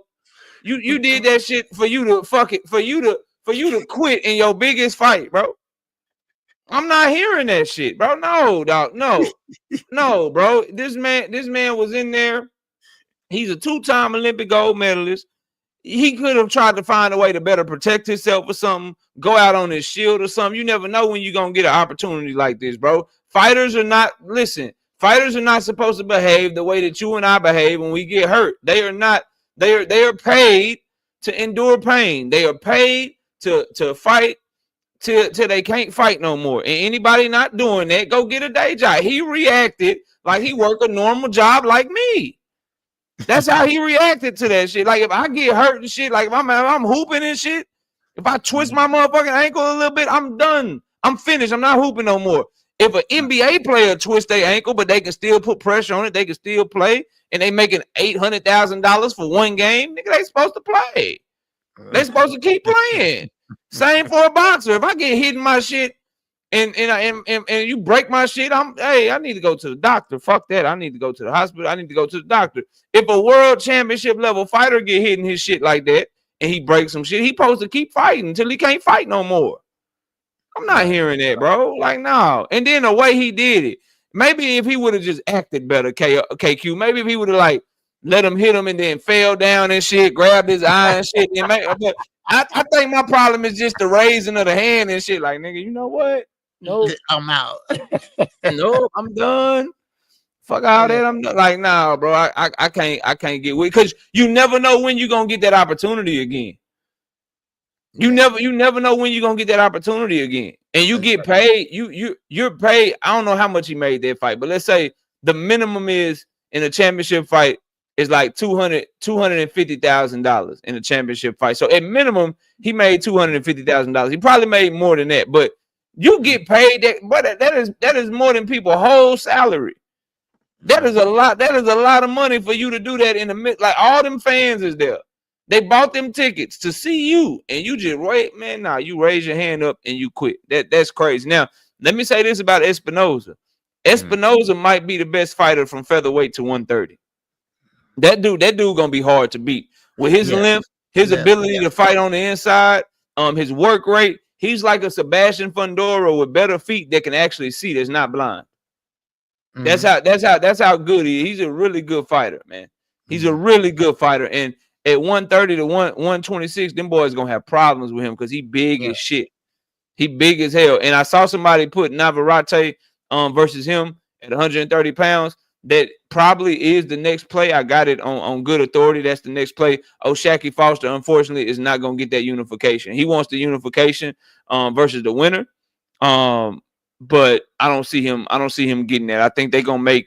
S2: You did that shit for you to quit in your biggest fight, bro. I'm not hearing that shit, bro. No, dog. No, bro. This man was in there. He's a 2-time Olympic gold medalist. He could have tried to find a way to better protect himself or something, go out on his shield or something. You never know when you're going to get an opportunity like this, bro. Fighters are not supposed to behave the way that you and I behave when we get hurt. They are paid to endure pain. They are paid to fight till they can't fight no more. And anybody not doing that, go get a day job. He reacted like he worked a normal job like me. That's how he reacted to that shit. Like if I get hurt and shit, like if I'm hooping and shit, if I twist my motherfucking ankle a little bit, I'm done. I'm finished. I'm not hooping no more. If an NBA player twists their ankle, but they can still put pressure on it, they can still play, and they making $800,000 for one game, nigga, they supposed to play. They supposed to keep playing. Same for a boxer. If I get hit in my shit and you break my shit, I need to go to the doctor. Fuck that. I need to go to the hospital. I need to go to the doctor. If a world championship level fighter get hit in his shit like that and he breaks some shit, he supposed to keep fighting until he can't fight no more. I'm not hearing that, bro. Like, no. And then the way he did it, maybe if he would have just acted better, KQ, maybe if he would have like let him hit him and then fell down and shit, grabbed his eye and shit. And I think my problem is just the raising of the hand and shit. Like, nigga, you know what? No,
S3: I'm out.
S2: No, I'm done. Fuck all that. I'm like, nah, bro. I can't get with, because you never know when you're gonna get that opportunity again. You never know when you're gonna get that opportunity again. And you get paid. You're paid. I don't know how much he made that fight, but let's say the minimum is in a championship fight is like $250,000 in a championship fight. So at minimum, he made $250,000. He probably made more than that, but you get paid that, but that is more than people's whole salary. That is a lot. That is a lot of money for you to do that in the mid. Like all them fans is there. They bought them tickets to see you, and you just wait, man. Nah, you raise your hand up and you quit. That's crazy. Now, let me say this about Espinosa. Espinosa might be the best fighter from featherweight to 130. That dude gonna be hard to beat with his length, his ability to fight on the inside, his work rate. He's like a Sebastian Fundora with better feet that can actually see, that's not blind. That's how good he is. He's a really good fighter, man. He's a really good fighter. And at 130 to 126, them boys gonna have problems with him because he big as shit. He big as hell. And I saw somebody put Navarette versus him at 130 pounds. That probably is the next play. I got it on good authority. That's the next play. Shakur Foster, unfortunately, is not gonna get that unification. He wants the unification versus the winner. But I don't see him getting that. I think they're gonna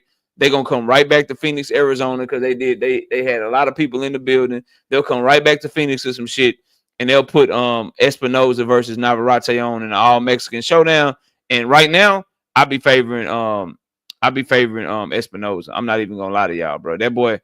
S2: come right back to Phoenix, Arizona, because they had a lot of people in the building. They'll come right back to Phoenix to some shit, and they'll put Espinosa versus Navarette on in an all Mexican showdown. And right now, I'll be favoring Espinosa. I'm not even gonna lie to y'all, bro. That boy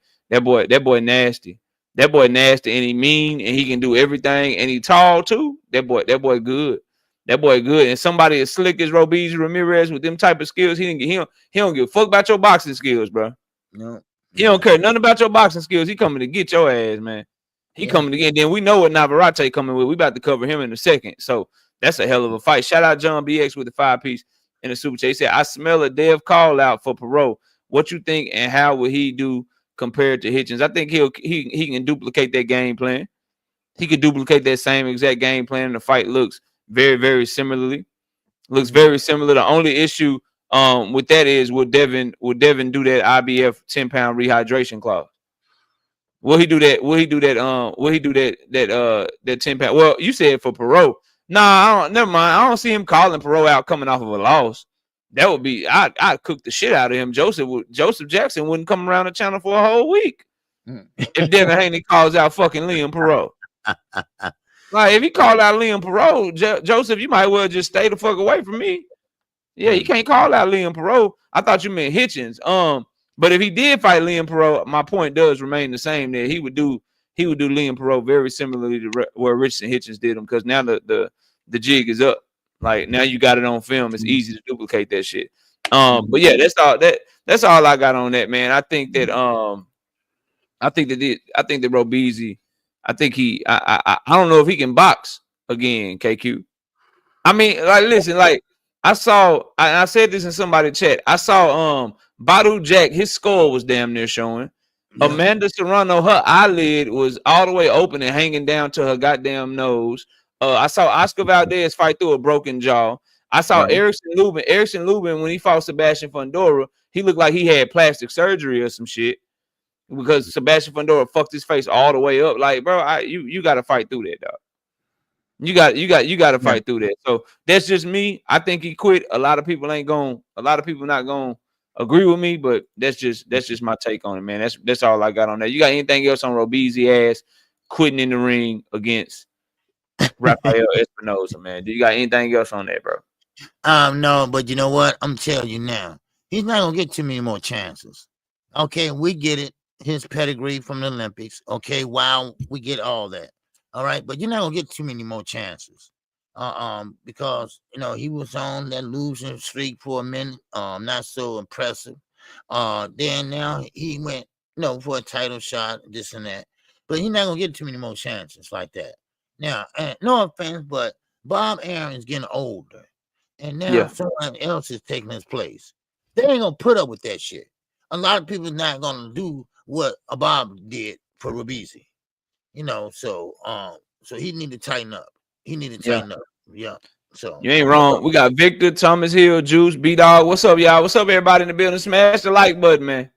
S2: nasty. That boy nasty, and he mean, and he can do everything, and he tall too. That boy good. That boy good. And somebody as slick as Robeisy Ramirez with them type of skills, he don't give a fuck about your boxing skills, bro. No. He don't care nothing about your boxing skills. He coming to get your ass, man. He coming to get. Then we know what Navarette coming with. We about to cover him in a second. So that's a hell of a fight. Shout out John BX with the 5-piece in the super chat. He said, I smell a Dev call out for Paro. What you think and how will he do compared to Hitchins? I think he can duplicate that game plan. He could duplicate that same exact game plan. The fight looks very, very similarly. Looks very similar. The only issue with that is will Devin do that IBF 10-pound rehydration clause? Will he do that? Will he do that? Will he do that 10-pound? Well, you said for Paro. Nah, I don't. Never mind. I don't see him calling Paro out coming off of a loss. That would be. I'd cook the shit out of him. Joseph Jackson wouldn't come around the channel for a whole week if Devin Haney calls out fucking Liam Paro. Like if he called out Liam Paro, Joseph, you might well just stay the fuck away from me. Yeah, you can't call out Liam Paro. I thought you meant Hitchins. But if he did fight Liam Paro, my point does remain the same. That he would do Liam Paro very similarly to where Richardson Hitchins did him, because now the jig is up. Like now you got it on film. It's easy to duplicate that shit. But yeah, that's all I got on that, man. I think that Robeisy, I don't know if he can box again, KQ. I mean, like, listen, like I said this in somebody's chat. I saw Badu Jack, his skull was damn near showing. Yeah. Amanda Serrano, her eyelid was all the way open and hanging down to her goddamn nose. I saw Oscar Valdez fight through a broken jaw. I saw Erickson Lubin, when he fought Sebastian Fundora, he looked like he had plastic surgery or some shit, because Sebastian Fundora fucked his face all the way up. Like, bro, you got to fight through that, dog. You got to fight through that. So that's just me. I think he quit. A lot of people not gonna agree with me, but that's just my take on it, man. That's all I got on that. You got anything else on Robeisy ass quitting in the ring against Rafael Espinosa, man? Do you got anything else on that, bro?
S3: No, but you know what? I'm telling you now, he's not gonna get too many more chances. Okay, we get it. His pedigree from the Olympics. Okay, wow, we get all that. All right, but you're not gonna get too many more chances. Because he was on that losing streak for a minute. Not so impressive. Then now he went, for a title shot, this and that. But he's not gonna get too many more chances like that. Now, no offense, but Bob Aaron is getting older, and now someone else is taking his place. They ain't gonna put up with that shit. A lot of people not gonna do what Bob did for Robeisy. So he need to tighten up. Yeah. So
S2: you ain't wrong. We got Victor, Thomas Hill, Juice, B-Dog. What's up, y'all? What's up, everybody in the building? Smash the like button, man.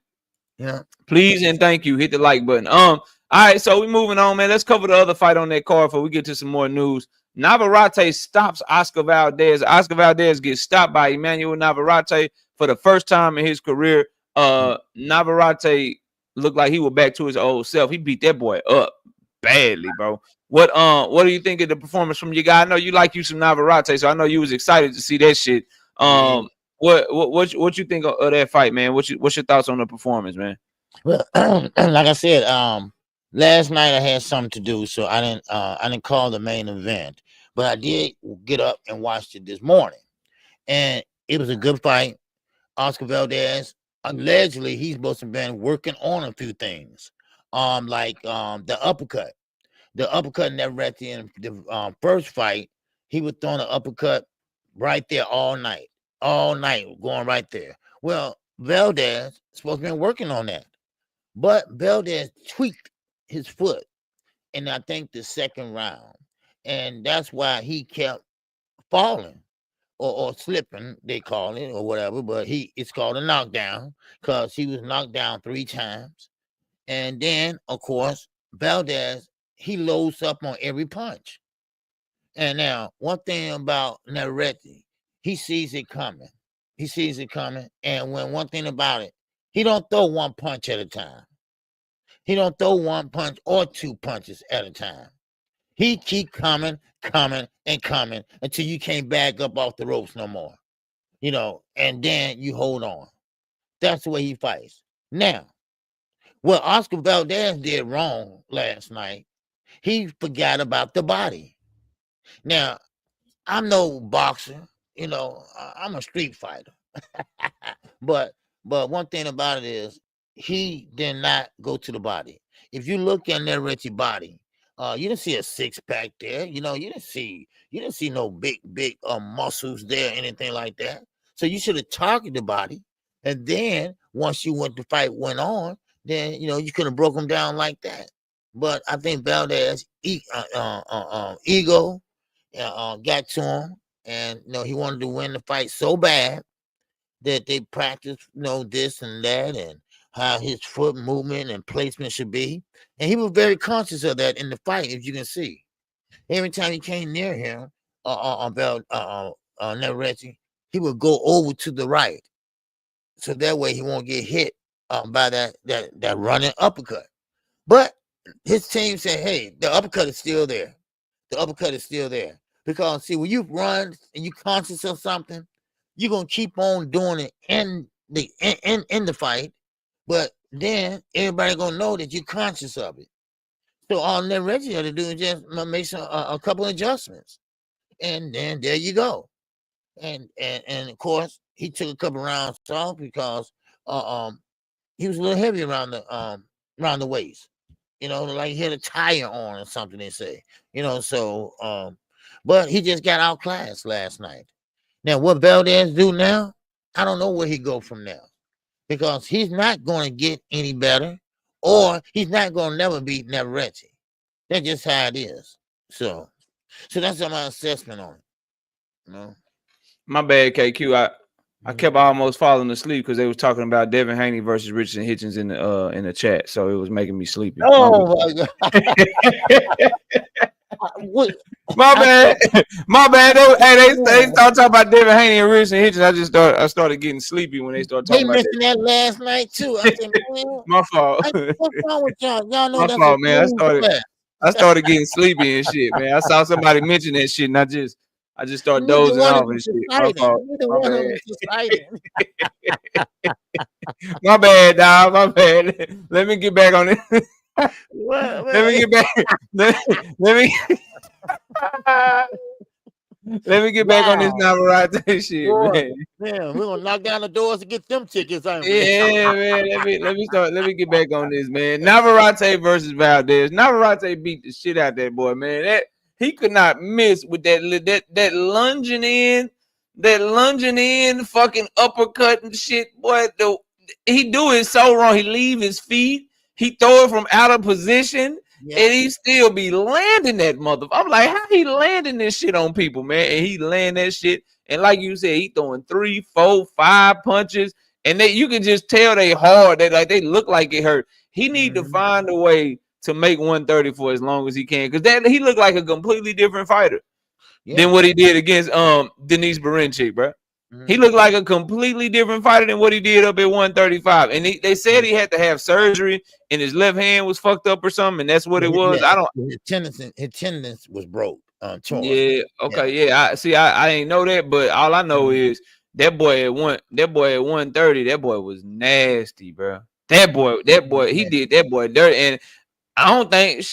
S3: Yeah.
S2: Please and thank you. Hit the like button. All right, so we moving on, man. Let's cover the other fight on that card before we get to some more news. Navarette stops Oscar Valdez. Oscar Valdez gets stopped by Emmanuel Navarette for the first time in his career. Navarette looked like he was back to his old self. He beat that boy up badly, bro. What do you think of the performance from your guy? I know you like you some Navarette, so I know you was excited to see that shit. What you think of that fight, man? What's your thoughts on the performance, man?
S3: Well, like I said, last night I had something to do, so I didn't call the main event, but I did get up and watched it this morning, and it was a good fight. Oscar Valdez, allegedly, he's supposed to have been working on a few things, like the uppercut. The uppercut Navarette in the first fight, he was throwing an uppercut right there all night, going right there. Well, Valdez supposed to be working on that, but Valdez tweaked his foot in, I think, the second round, and that's why he kept falling or slipping, they call it, or whatever. But it's called a knockdown because he was knocked down 3 times, and then of course Valdez, he loads up on every punch. And now, one thing about Navarette, he sees it coming. And one thing about it, he don't throw one punch at a time. He don't throw one punch or 2 punches at a time. He keep coming until you can't back up off the ropes no more. And then you hold on. That's the way he fights. Now, what Oscar Valdez did wrong last night, he forgot about the body. Now, I'm no boxer, I'm a street fighter. but one thing about it is he did not go to the body. If you look at Navarrette's body, you didn't see a 6-pack there. You didn't see no big muscles there, anything like that. So you should have targeted the body, and then once the fight went on, then you could have broke him down like that. But I think Valdez ego got to him, and he wanted to win the fight so bad that they practiced this and that, and how his foot movement and placement should be. And he was very conscious of that in the fight, as you can see. Every time he came near him, Navarette, he would go over to the right. So that way he won't get hit by that running uppercut. But his team said, hey, the uppercut is still there. The uppercut is still there. Because, see, when you run and you conscious of something, you're going to keep on doing it in the fight. But then everybody going to know that you're conscious of it. So all Navarette had to do is just make a couple of adjustments. And then there you go. And of course, he took a couple rounds off because he was a little heavy around the waist. Like he had a tire on or something, they say. So but he just got outclassed last night. Now, what Valdez do now, I don't know where he go from now. Because he's not going to get any better, or he's not going to never beat Navarette. That's just how it is. So that's my assessment on it.
S2: My bad, KQ. I kept almost falling asleep because they was talking about Devin Haney versus Richardson Hitchins in the chat, so it was making me sleepy.
S3: Oh my God.
S2: My bad. They started talking about Devin Haney and Richardson Hitchins. I started getting sleepy when they started talking about that.
S3: They mentioned that last night too. I said, man,
S2: my fault.
S3: What's wrong with y'all? Y'all know
S2: my
S3: that's
S2: fault, man.
S3: Class.
S2: I started getting sleepy and shit, man. I saw somebody mention that shit, and I just started dozing off and shit. My fault. My bad, dog. My bad. Let me get back on it. Let me get back. Let me get back on this Navarette shit, man.
S3: Man, we're gonna knock down the doors to get them tickets.
S2: Yeah, man. Let me get back on this, man. Navarette versus Valdez. Navarette beat the shit out of that boy, man. That he could not miss with that lunging in, fucking uppercut and shit, boy. He do it so wrong. He leave his feet. He throw it from out of position, and he still be landing that motherfucker. I'm like, how he landing this shit on people, man? And he land that shit. And like you said, he throwing 3, 4, 5 punches, and you can just tell they hard. They look like it hurt. He need to find a way to make 130 for as long as he can, because he looked like a completely different fighter than what he did against Denise Berenchik, bro. He looked like a completely different fighter than what he did up at 135. And they said he had to have surgery and his left hand was fucked up or something, and that's what it was.
S3: His tendons was broke. Torn.
S2: Yeah, okay, yeah. I ain't know that, but all I know is that boy at 130, that boy was nasty, bro. That boy, he did that boy dirty. And I don't think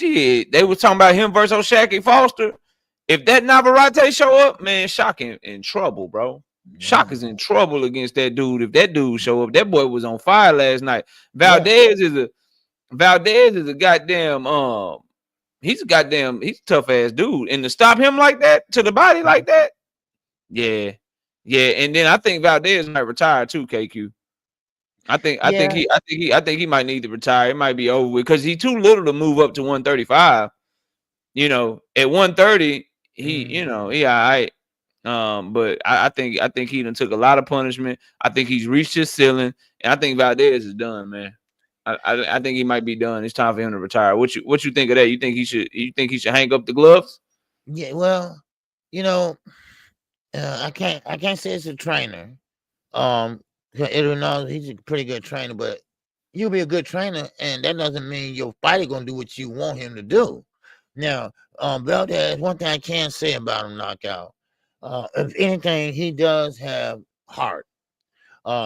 S2: they was talking about him versus Shakur Foster. If that Navarette show up, man, Shock in trouble, bro. Shock is in trouble against that dude. If that dude show up, that boy was on fire last night. Valdez is a goddamn he's a tough ass dude. And to stop him like that to the body like that, yeah. And then I think Valdez might retire too, KQ. I think he might need to retire. It might be over with because he's too little to move up to 135. At 130, he all right. But I think he done took a lot of punishment. I think he's reached his ceiling, and I think Valdez is done, man. I think he might be done. It's time for him to retire. What you think of that? You think he should hang up the gloves?
S3: Yeah, well, I can't say it's a trainer. He's a pretty good trainer, but you'll be a good trainer, and that doesn't mean your fighter gonna do what you want him to do. Now, Valdez, one thing I can say about him, knockout. If anything, he does have heart.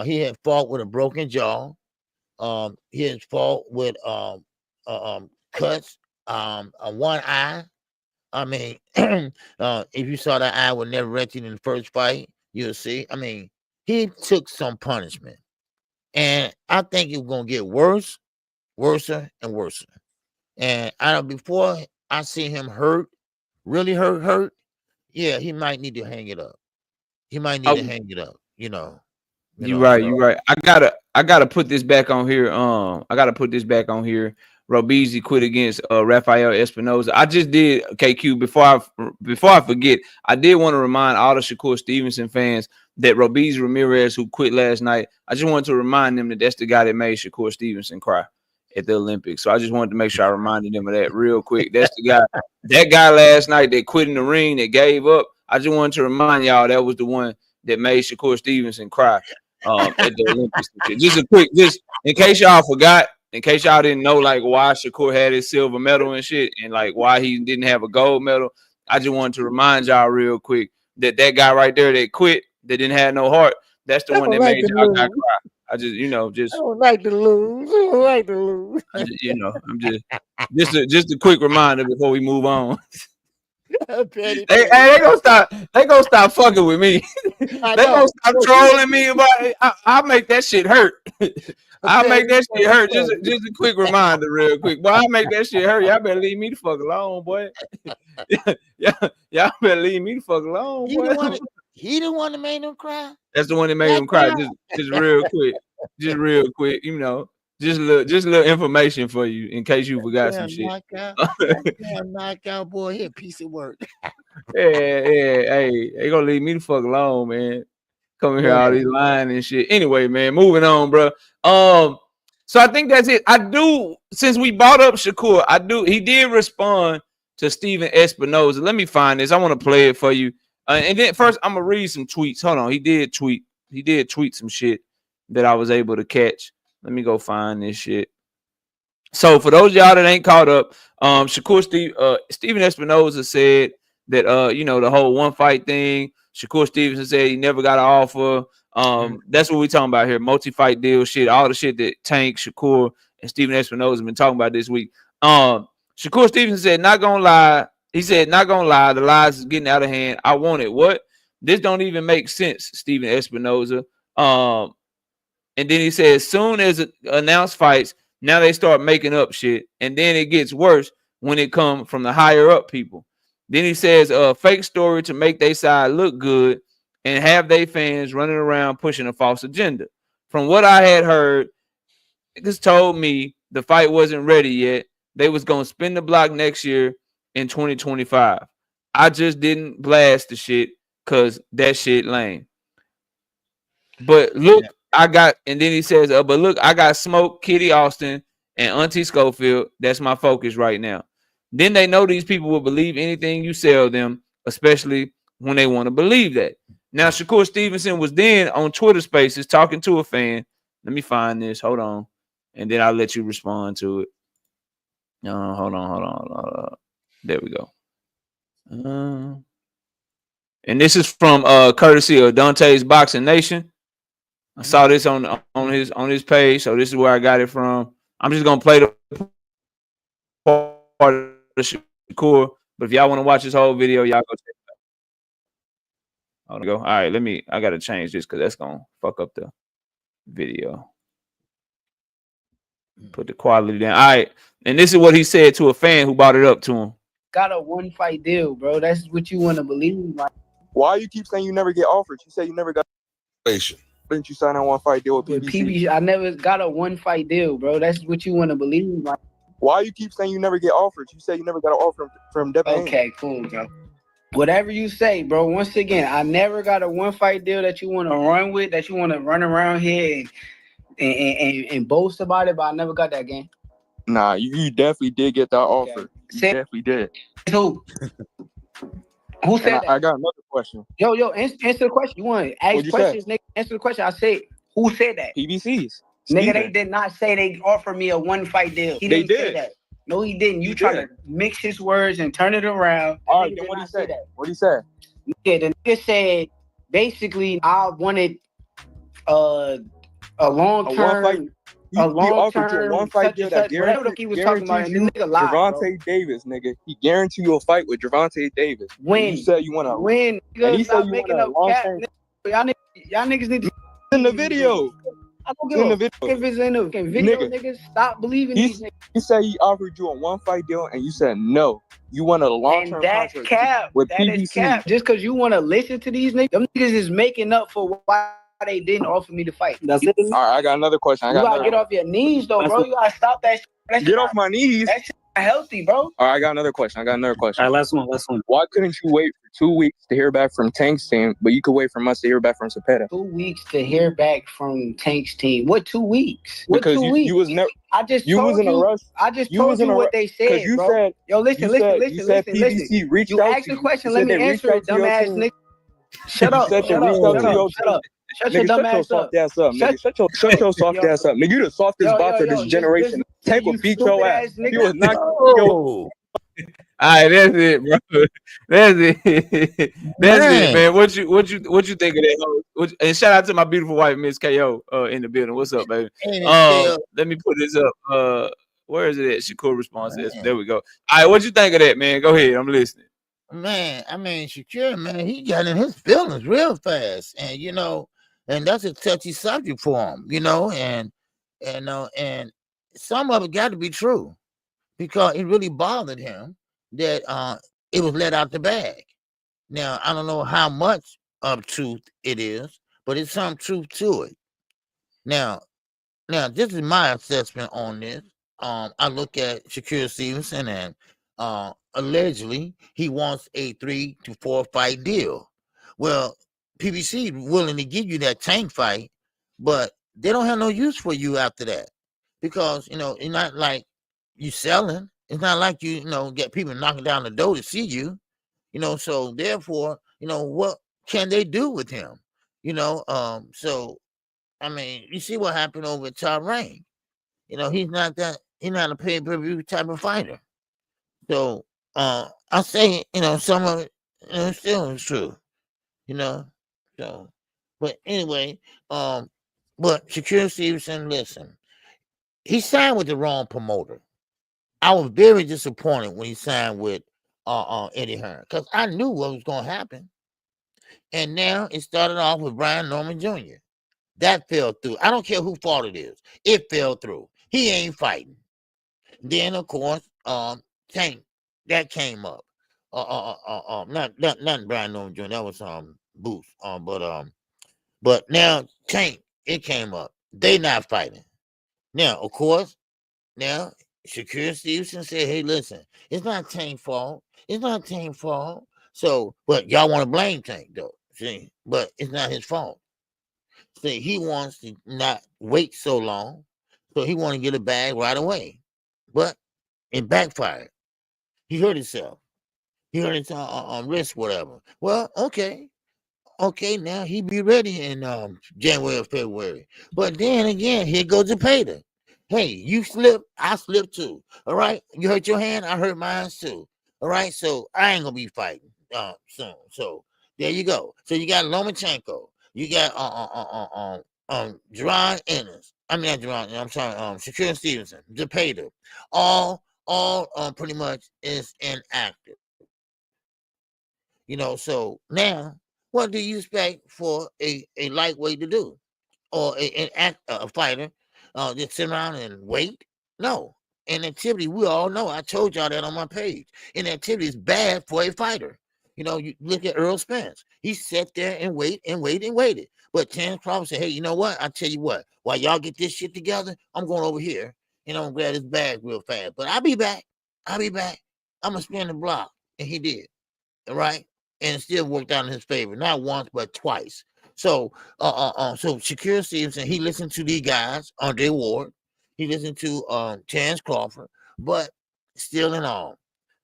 S3: He had fought with a broken jaw. He has fought with cuts on one eye. I mean, if you saw that eye with Navarette in the first fight, you'll see. I mean, he took some punishment, and I think it was gonna get worse, and worse. And before I see him hurt, really hurt. Yeah, he might need to hang it up. You're
S2: right. I gotta put this back on here. Robeisy quit against Rafael Espinosa. I just did KQ before I forget. I did want to remind all the Shakur Stevenson fans that Robeisy Ramirez, who quit last night, I just wanted to remind them that that's the guy that made Shakur Stevenson cry at the Olympics. So I just wanted to make sure I reminded them of that real quick. That's the guy, that guy last night that quit in the ring, that gave up. I just wanted to remind y'all that was the one that made Shakur Stevenson cry at the Olympics. Just a quick, just in case y'all forgot, in case y'all didn't know like why Shakur had his silver medal and shit, and like why he didn't have a gold medal. I just wanted to remind y'all real quick that that guy right there that quit, that didn't have no heart, that's the one that made y'all cry. I just, I don't
S3: like to lose. I don't like to lose.
S2: I'm just a quick reminder before we move on. They gonna stop fucking with me. They gonna stop trolling me about it. I'll make that shit hurt. I'll make that shit hurt. Just a quick reminder, real quick. Boy, I'll make that shit hurt. Y'all better leave me the fuck alone, boy. Y'all better leave me the fuck alone, boy.
S3: He the one that made him cry.
S2: That's the one that made him cry. Just real quick. Just real quick. Just a little information for you in case you forgot some shit.
S3: Knockout boy, he a piece of work.
S2: Hey, they gonna leave me the fuck alone, man. Coming here all these lying and shit. Anyway, man, moving on, bro. So I think that's it. Since we brought up Shakur, he did respond to Steven Espinosa. Let me find this. I want to play it for you. And then first, I'm gonna read some tweets. Hold on, he did tweet some shit that I was able to catch. Let me go find this shit. So for those of y'all that ain't caught up, Steven Espinosa said that the whole one fight thing. Shakur Stevenson said he never got an offer. That's what we're talking about here. Multi-fight deal shit, all the shit that Tank, Shakur, and Steven Espinosa have been talking about this week. Shakur Stevenson said, not gonna lie. He said, not gonna lie, the lies is getting out of hand. I want it. What? This don't even make sense, Steven Espinosa. And then he said, as soon as announced fights, now they start making up shit. And then it gets worse when it comes from the higher up people. Then he says a fake story to make their side look good and have their fans running around pushing a false agenda. From what I had heard, niggas told me the fight wasn't ready yet. They was going to spin the block next year in 2025. I just didn't blast the shit because that shit lame. But look, and then he says, but look, I got Smoke, Kitty Austin, and Auntie Schofield. That's my focus right now. Then they know these people will believe anything you sell them, especially when they want to believe that. Now, Shakur Stevenson was then on Twitter Spaces talking to a fan. Let me find this. Hold on. And then I'll let you respond to it. Hold on. There we go. And this is from courtesy of Dante's Boxing Nation. I saw this on his page, so this is where I got it from. I'm just gonna play the part of the Shakur, but if y'all want to watch this whole video, y'all go check it out. I'll go. All right, I gotta change this because that's gonna fuck up the video. Put the quality down. All right, and this is what he said to a fan who brought it up to him.
S4: Got a one fight deal, bro. That's what you want to believe. Like,
S5: why you keep saying you never get offered? You say you never got. Didn't you sign a one fight deal with PBC?
S4: I never got a one fight deal, bro. That's what you want to believe. Like,
S5: why you keep saying you never get offered? You say you never got an offer from Devin.
S4: Okay, cool, bro. Whatever you say, bro. Once again, I never got a one fight deal that you want to run with, that you want to run around here and boast about it, but I never got that game.
S5: Nah, you definitely did get that offer. You definitely did.
S4: Who? Who said that?
S5: I got another question.
S4: Yo, answer the question. You want to ask questions, nigga? Answer the question. I said, who said that?
S5: PBC's.
S4: Nigga, they did not say they offered me a one fight deal. He didn't say that. No, he didn't. You try to mix his words and turn it around.
S5: All right, then what he said? What he said?
S4: Yeah, the nigga said basically I wanted a long term. He offered you a one fight deal that guaranteed you Gervonta Davis, nigga. He guaranteed you a fight with Gervonta Davis. When?
S5: You said you want to
S4: win.
S5: And he said you want a long term.
S4: Y'all niggas need to
S5: in the video.
S4: I don't give a fuck if it's in the video, niggas. Stop believing these niggas.
S5: He said he offered you a one fight deal and you said no. You want a long term contract with PBC. That is cap.
S4: Just because you want to listen to these niggas, them niggas is making up for why they didn't offer me to fight. That's it.
S5: All right, I got another question.
S4: You gotta get off your knees though, bro. You gotta stop that shit.
S5: Get off my knees.
S4: That shit not healthy, bro.
S5: All right, I got another question. All right,
S6: last one.
S5: Why couldn't you wait for 2 weeks to hear back from Tank's team, but you could wait for months to hear back from Cepeda.
S4: 2 weeks to hear back from Tank's team. What 2 weeks? What
S5: Because
S4: 2 weeks?
S5: you was never.
S4: I just
S5: You
S4: told
S5: was in a
S4: you.
S5: rush.
S4: I just told you what they said,
S5: because you
S4: bro.
S5: said,
S4: Yo, listen.
S5: PBC reached
S4: You
S5: out
S4: asked
S5: to
S4: the
S5: you.
S4: question.
S5: You
S4: Let
S5: said
S4: me
S5: they reached
S4: answer
S5: out
S4: it,
S5: to your
S4: dumbass
S5: team.
S4: nigga. Shut up.
S5: Shut up.
S4: Shut your dumb ass up.
S5: Soft ass up, nigga. Shut your soft ass up, nigga. You the softest boxer of this generation. Tank will beat your ass. He was not.
S2: All right, that's it, bro. That's it. That's it, man. What you think of that? And shout out to my beautiful wife, Miss KO, in the building. What's up, baby? Let me put this up. Where is it at? Shakur response. There we go. All right, what you think of that, man? Go ahead. I'm listening.
S3: Man, I mean, Shakur, man, he got in his feelings real fast, and and that's a touchy subject for him, and some of it got to be true because it really bothered him that it was let out the bag. Now, I don't know how much of truth it is, but it's some truth to it. Now, this is my assessment on this. I look at Shakur Stevenson and allegedly he wants a 3 to 4 fight deal. Well, PBC willing to give you that Tank fight, but they don't have no use for you after that because it's not like you selling. It's not like you get people knocking down the door to see you. So therefore, what can they do with him? So I mean, you see what happened over at Top Rank. He's not a pay-per-view type of fighter. So I say, some of it still is true. So but anyway, but Shakur Stevenson, listen, he signed with the wrong promoter. I was very disappointed when he signed with Eddie Hearn because I knew what was going to happen. And now it started off with Brian Norman Jr. That fell through. I don't care who fault it is. It fell through. He ain't fighting. Then of course, Tank, that came up. Not Brian Norman Jr. That was Booth. But now Tank, it came up. They not fighting. Now, of course, now Shakur Stevenson said, "Hey, listen, it's not Tank's fault. It's not Tank's fault." So, but y'all want to blame Tank though. See, but it's not his fault. See, he wants to not wait so long, so he want to get a bag right away. But it backfired. He hurt himself. He hurt his wrist, whatever. Well, okay, now he be ready in January or February. But then again, here goes the payday. Hey, you slip, I slip too. All right, you hurt your hand, I hurt mine too. All right, so I ain't gonna be fighting soon. So there you go. So you got Lomachenko, you got Jerron Ennis. I mean not Jerron, I'm sorry, Shakur Stevenson, Zepeda. All pretty much is inactive. So now what do you expect for a lightweight to do? Or a fighter just sit around and wait? No. Inactivity, we all know. I told y'all that on my page. Inactivity is bad for a fighter. You look at Earl Spence. He sat there and waited. But Terence Crawford said, hey, you know what? I tell you what, while y'all get this shit together, I'm going over here and I'm going to grab this bag real fast. But I'll be back. I'm going to spin the block. And he did. All right? And it still worked out in his favor. Not once, but twice. So Shakur Stevenson, he listened to these guys, Andre Ward. He listened to Terence Crawford. But still in all,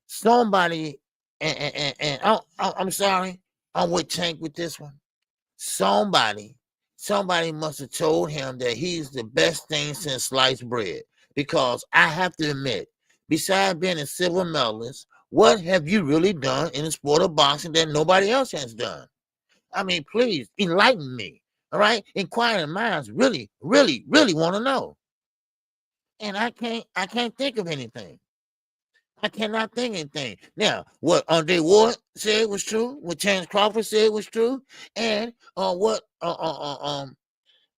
S3: somebody, and I'm sorry, I'm with Tank with this one. Somebody must have told him that he's the best thing since sliced bread. Because I have to admit, besides being a silver medalist, what have you really done in the sport of boxing that nobody else has done? I mean, please enlighten me. All right, inquiring minds really, really, really want to know. And I can't think of anything. I cannot think of anything. Now, what Andre Ward said was true. What Terence Crawford said was true, and what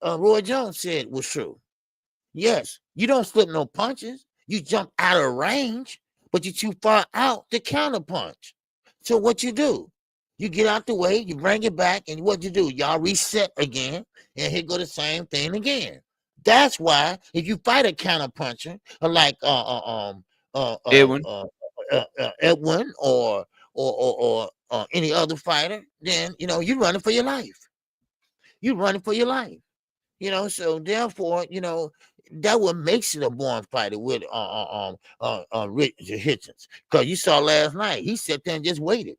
S3: Roy Jones said was true. Yes, you don't slip no punches. You jump out of range, but you're too far out to counter punch. So what you do? You get out the way, you bring it back, and what you do? Y'all reset again, and here go the same thing again. That's why if you fight a counter puncher like
S2: Edwin
S3: Edwin or or any other fighter, then you're running for your life. You're running for your life. So therefore, that what makes it a born fighter with Hitchins. Because you saw last night, he sat there and just waited.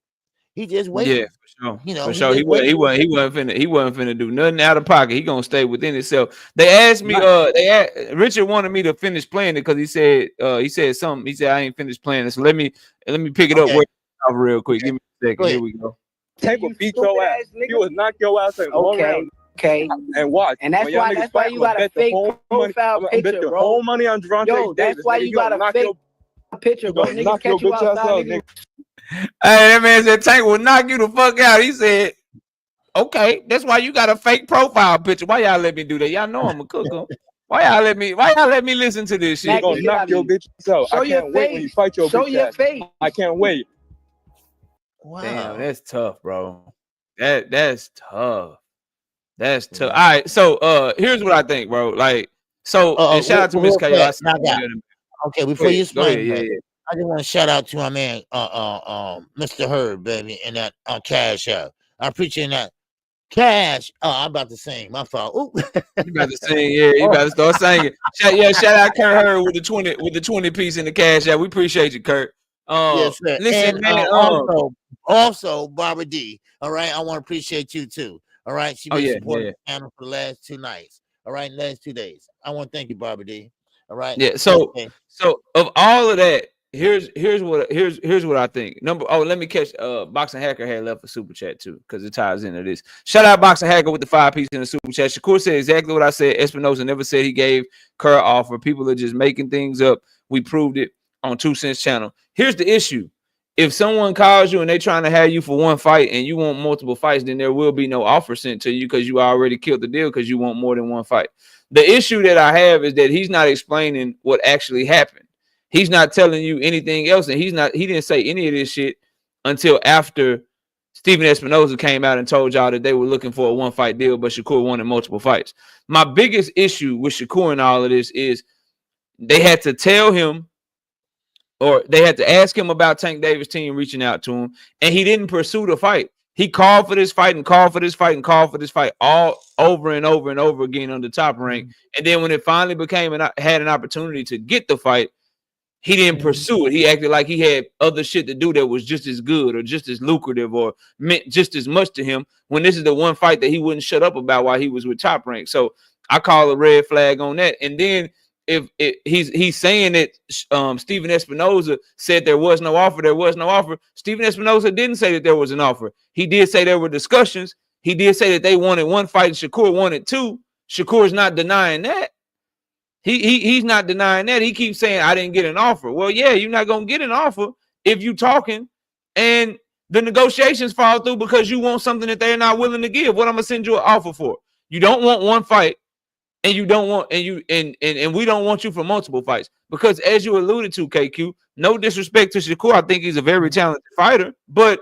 S3: He just waited.
S2: Yeah, for sure. For sure. He wasn't finna do nothing out of pocket. He gonna stay within himself. They asked me, Richard wanted me to finish playing it because he said something. He said I ain't finished playing it. So let me pick it up real quick. Give me a second. Here we go.
S5: Tank will beat your ass. He will knock your ass in one round.
S4: Okay.
S5: And watch.
S4: And that's why you got a fake profile picture, bro.
S5: Whole money on Gervonta Davis.
S4: That's why you got a fake picture, bro. Niggas catch you outside, nigga.
S2: Hey, that man said Tank will knock you the fuck out. He said, okay, that's why you got a fake profile picture. Why y'all let me do that? Y'all know I'm a cooker. Why y'all let me listen to this shit?
S5: You gonna knock your bitch out. I can't wait when you fight your bitch ass.
S4: Face.
S5: I can't wait.
S2: Wow. Damn, that's tough, bro. That's tough. That's tough. All right, so here's what I think, bro. Like, so and shout out to Miss KO.
S3: Okay, before you explain, I just want to shout out to my man, Mr. Herb, baby, and that Cash App. I appreciate that. Cash. Oh, I'm about to sing. My fault. Ooh.
S2: You about to sing? Yeah, you about to start singing. Shout out Kurt Herb with the 20 piece in the Cash App. We appreciate you, Kurt.
S3: Yes, sir.
S2: Listen,
S3: and, also Barbara D. All right, I want to appreciate you too. All right, she been supporting the channel for the last 2 nights. All right, last 2 days. I want to thank you, Barbara D. All right.
S2: Yeah. So of all of that, here's what I think. Let me catch Boxing Hacker had left a super chat too, because it ties into this. Shout out Boxing Hacker with the 5 piece in the super chat. Shakur said exactly what I said. Espinosa never said he gave Kerr an offer. People are just making things up. We proved it on 2 Cents channel. Here's the issue. If someone calls you and they trying to have you for one fight and you want multiple fights, then there will be no offer sent to you because you already killed the deal because you want more than one fight. The issue that I have is that he's not explaining what actually happened. He's not telling you anything else, and he didn't say any of this shit until after Steven Espinosa came out and told y'all that they were looking for a one-fight deal, but Shakur wanted multiple fights. My biggest issue with Shakur and all of this is they had to tell him, or they had to ask him about Tank Davis' team reaching out to him, and he didn't pursue the fight. He called for this fight and called for this fight and called for this fight all over and over and over again on the Top Rank. And then when it finally had an opportunity to get the fight, he didn't pursue it. He acted like he had other shit to do that was just as good or just as lucrative or meant just as much to him, when this is the one fight that he wouldn't shut up about while he was with Top Rank. So I call a red flag on that. And then if he's saying that Steven Espinosa said there was no offer, Steven Espinosa didn't say that there was an offer. He did say there were discussions. He did say that they wanted one fight and Shakur wanted 2. Shakur's not denying that. He's not denying that. He keeps saying I didn't get an offer. Well, yeah, you're not gonna get an offer if you talking and the negotiations fall through because you want something that they're not willing to give. What I'm gonna send you an offer for? You don't want one fight. And you don't want, and we don't want you for multiple fights, because as you alluded to, KQ, no disrespect to Shakur, I think he's a very talented fighter. But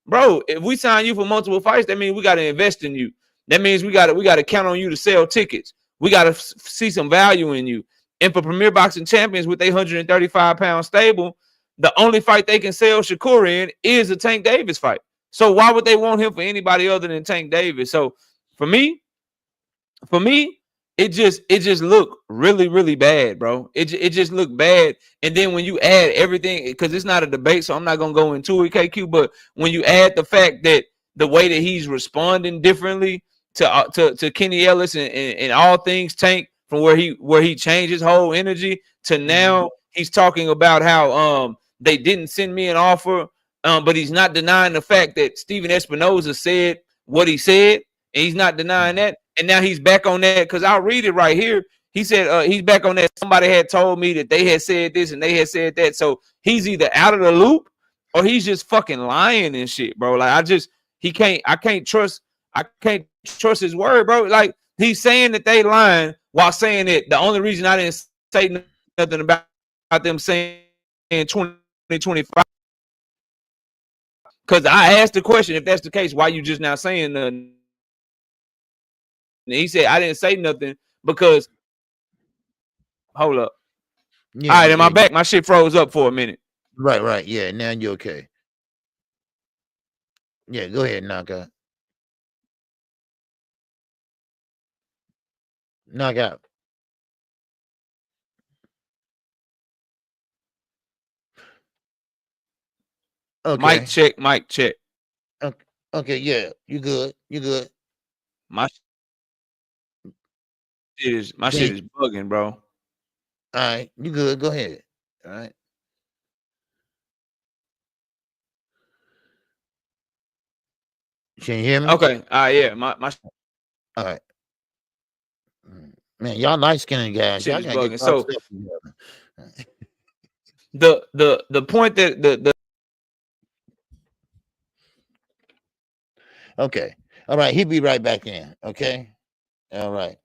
S2: bro, if we sign you for multiple fights, that means we got to invest in you. That means we got to count on you to sell tickets. We got to see some value in you. And for Premier Boxing Champions with a 135-pound stable, the only fight they can sell Shakur in is a Tank Davis fight. So why would they want him for anybody other than Tank Davis? So for me. It just looked really, really bad, bro. It just looked bad. And then when you add everything, because it's not a debate, so I'm not gonna go into it, KQ. But when you add the fact that the way that he's responding differently to Kenny Ellis and all things Tank, from where he changed his whole energy to now he's talking about how they didn't send me an offer, but he's not denying the fact that Steven Espinosa said what he said, and he's not denying that. And now he's back on that, because I'll read it right here. He said he's back on that. Somebody had told me that they had said this and they had said that. So he's either out of the loop or he's just fucking lying and shit, bro. Like I can't trust his word, bro. Like he's saying that they lying while saying that the only reason I didn't say nothing about them saying 2025, because I asked the question, if that's the case, why you just now saying nothing? And he said, I didn't say nothing because, hold up. Yeah, all right, am I back? My shit froze up for a minute.
S3: Right. Yeah, now you're okay. Yeah, go ahead, knockout. Knockout. Okay.
S2: Mic check, mic check.
S3: Okay, yeah, you good. You good.
S2: My shit is bugging, bro.
S3: All right, you good. Go ahead. All right. Can you hear me?
S2: Okay. Yeah. My
S3: all right. Man, y'all light skinned guys. Y'all gotta
S2: bugging.
S3: get
S2: So
S3: stuff together.
S2: the point that the
S3: Okay. All right, he'll be right back in. Okay. All right.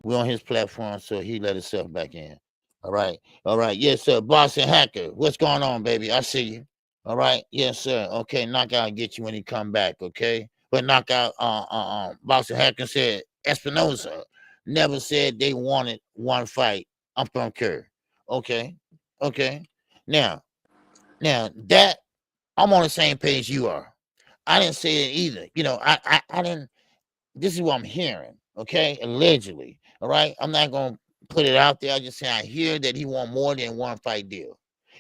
S3: We're on his platform, so he let himself back in. All right. All right. Yes, sir. Boston Hacker. What's going on, baby? I see you. All right. Yes, sir. Okay. Knockout get you when he come back. Okay. But knockout Boston Hacker said Espinosa never said they wanted one fight. I'm from Kerr. Okay. Okay. Now that I'm on the same page you are. I didn't say it either. You know, I didn't. This is what I'm hearing. Okay, allegedly. All right, I'm not gonna put it out there. I just say I hear that he want more than one fight deal,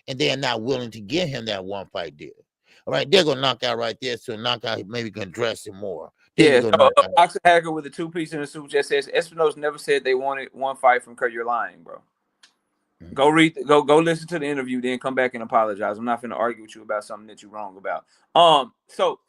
S3: and they are not willing to give him that one fight deal. All right, they're gonna knock out right there. So knockout maybe can dress him more.
S2: Yeah, so Boxer Hacker with a 2-piece in the super chat says Espinosa never said they wanted one fight from Kurt. You're lying, bro. Go read, go listen to the interview, then come back and apologize. I'm not going to argue with you about something that you're wrong about. So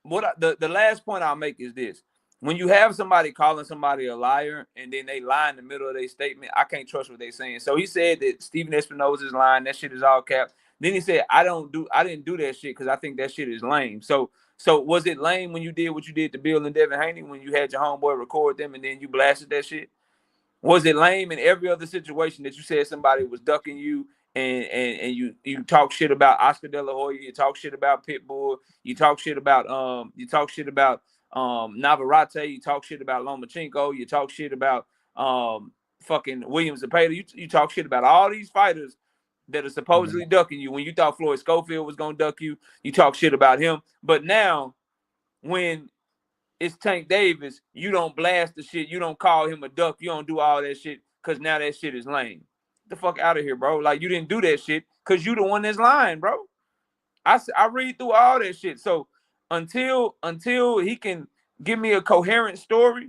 S2: what the last point I'll make is this: when you have somebody calling somebody a liar and then they lie in the middle of their statement, I can't trust what they're saying. So he said that Steven Espinosa is lying. That shit is all capped. Then he said, I didn't do that shit because I think that shit is lame. So was it lame when you did what you did to Bill and Devin Haney when you had your homeboy record them and then you blasted that shit? Was it lame in every other situation that you said somebody was ducking you and you talk shit about Oscar De La Hoya, you talk shit about Pitbull, you talk shit about Navarette, you talk shit about Lomachenko, you talk shit about fucking Williams Zepeda, you talk shit about all these fighters that are supposedly ducking you. When you thought Floyd Schofield was gonna duck you, you talk shit about him. But now when it's Tank Davis, you don't blast the shit. You don't call him a duck. You don't do all that shit because now that shit is lame. Get the fuck out of here, bro. Like, you didn't do that shit because you the one that's lying, bro. I read through all that shit. So until he can give me a coherent story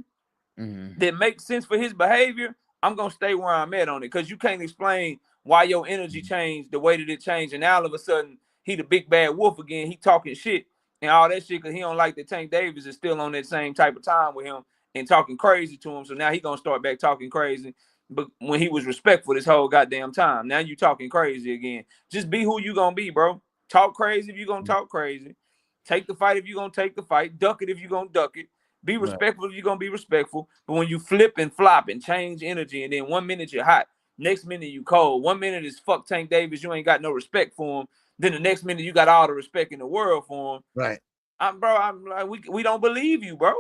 S2: that makes sense for his behavior, I'm going to stay where I'm at on it because you can't explain why your energy changed the way that it changed. And now all of a sudden, he the big bad wolf again. He talking shit and all that shit because he don't like that Tank Davis is still on that same type of time with him and talking crazy to him. So now he going to start back talking crazy. But when he was respectful this whole goddamn time, now you talking crazy again. Just be who you going to be, bro. Talk crazy if you going to talk crazy. Take the fight if you going to take the fight. Duck it if you going to duck it. Be respectful if you're going to be respectful. But when you flip and flop and change energy, and then 1 minute you're hot, next minute you cold. 1 minute is fuck Tank Davis, you ain't got no respect for him. Then the next minute you got all the respect in the world for him.
S3: Right.
S2: I'm like, we don't believe you, bro.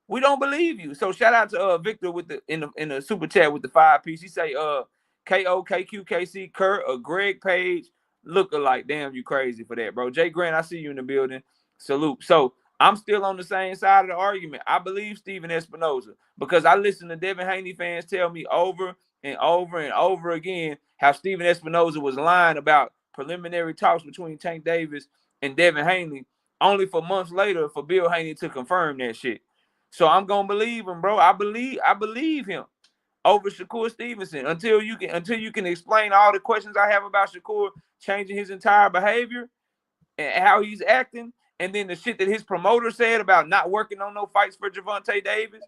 S2: We don't believe you. So shout out to Victor with in the super chat with the 5-piece. He say KO, KQ, KC, Kurt, or Greg Page look alike. Damn, you crazy for that, bro. Jay Grant, I see you in the building. Salute. So I'm still on the same side of the argument. I believe Steven Espinosa because I listen to Devin Haney fans tell me over and over and over again how Steven Espinosa was lying about preliminary talks between Tank Davis and Devin Haney, only for months later for Bill Haney to confirm that shit. So I'm gonna believe him, bro. I believe him over Shakur Stevenson until you can explain all the questions I have about Shakur changing his entire behavior and how he's acting, and then the shit that his promoter said about not working on no fights for Gervonta Davis.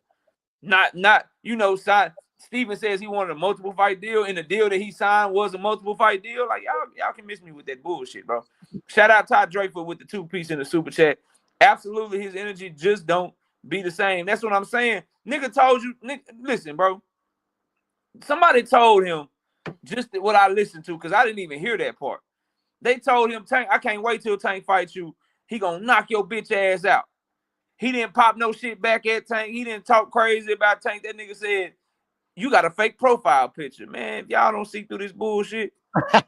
S2: Steven says he wanted a multiple fight deal, and the deal that he signed was a multiple fight deal. Like, y'all can miss me with that bullshit, bro. Shout out Todd Draper with the 2-piece in the super chat. Absolutely, his energy just don't be the same. That's what I'm saying. Nigga told you, listen, bro. Somebody told him just what I listened to because I didn't even hear that part. They told him, Tank, I can't wait till Tank fights you. He gonna knock your bitch ass out. He didn't pop no shit back at Tank. He didn't talk crazy about Tank. That nigga said, you got a fake profile picture. Man, if y'all don't see through this bullshit, if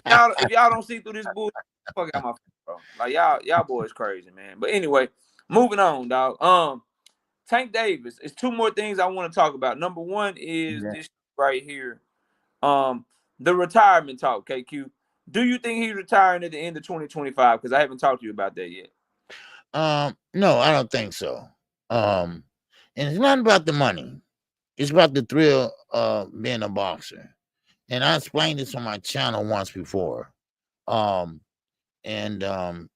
S2: y'all don't see through this bullshit, fuck out my face, bro. bro. Like y'all boys crazy, man. But anyway, moving on, dog. Tank Davis. It's two more things I want to talk about. Number one is this right here. The retirement talk, KQ. Do you think he's retiring at the end of 2025? Because I haven't talked to you about that yet.
S3: No, I don't think so. And it's not about the money. It's about the thrill of being a boxer. And I explained this on my channel once before. Tank, the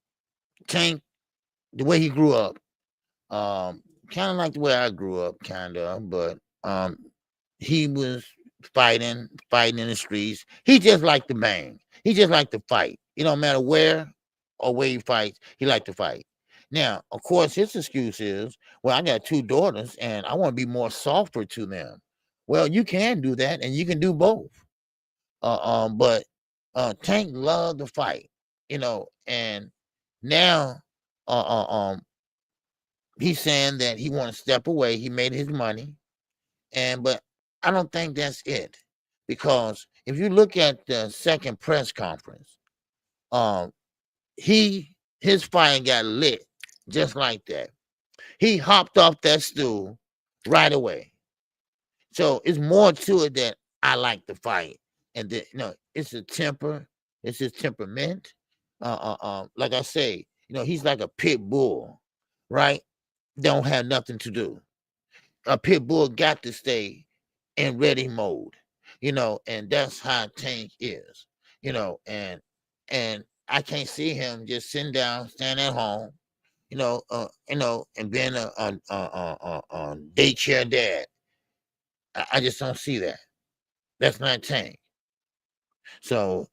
S3: way he grew up, kind of like the way I grew up, kind of, but he was fighting in the streets. He just liked to bang. He just liked to fight. It don't matter where or where he fights, he liked to fight. Now, of course, his excuse is, well, I got 2 daughters and I want to be more softer to them. Well, you can do that and you can do both. But Tank loved to fight, and now he's saying that he want to step away. He made his money, but I don't think that's it, because if you look at the second press conference, his fight got lit just like that. He hopped off that stool right away. So it's more to it that I like to fight, and it's a temper, it's his temperament. Like I say, he's like a pit bull, right? Don't have nothing to do. A pit bull got to stay in ready mode, and that's how Tank is, and I can't see him just sitting down, standing at home, and being a daycare dad. I just don't see that. That's not Tank. So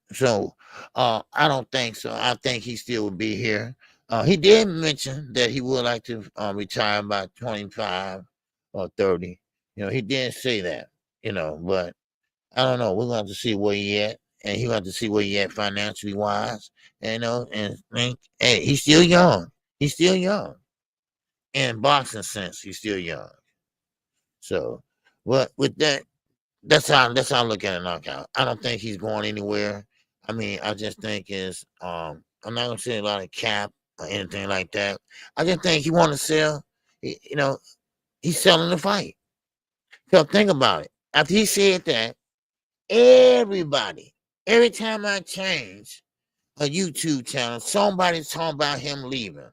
S3: I don't think so. I think he still would be here. He did mention that he would like to retire by 25 or 30. He did say that, but I don't know. We're going to have to see where he at, and he'll have to see where he at financially wise, and hey, he's still young. He's still young. In boxing sense, he's still young. So, but with that, that's how I look at a knockout. I don't think he's going anywhere. I mean, I just think I'm not gonna say a lot of cap or anything like that. I just think he want to sell. He's selling the fight. So think about it. After he said that, every time I change a YouTube channel, somebody's talking about him leaving,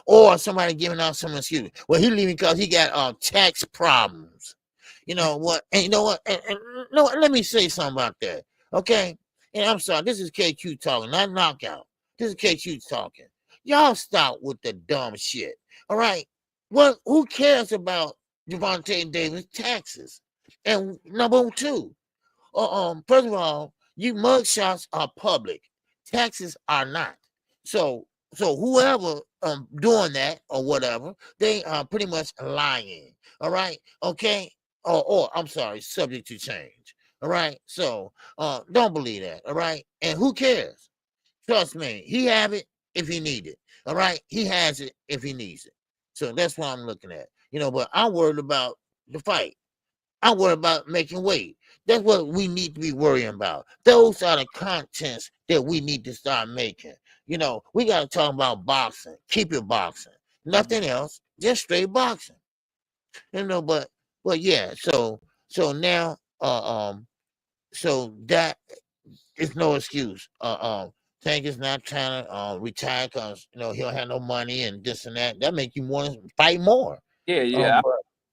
S3: or somebody giving out some excuse. Well, he leaving because he got tax problems. You know what? And you know what? And no, let me say something about that. Okay. And I'm sorry, this is KQ talking, not knockout. This is KQ talking. Y'all stop with the dumb shit. All right. Well, who cares about Gervonta Davis taxes? And number 2, first of all, you mugshots are public. Taxes are not. So whoever doing that or whatever, they are pretty much lying. All right. Okay. Or I'm sorry, subject to change. All right. So don't believe that. All right. And who cares? Trust me, he have it if he need it. All right. He has it if he needs it. So that's what I'm looking at. But I'm worried about the fight. I'm worried about making weight. That's what we need to be worrying about. Those are the contents that we need to start making. We got to talk about boxing. Keep it boxing. Nothing else. Just straight boxing. But yeah. So now, so that is no excuse. Tank is not trying to retire because he'll have no money and this and that. That make you want to fight more.
S2: Yeah.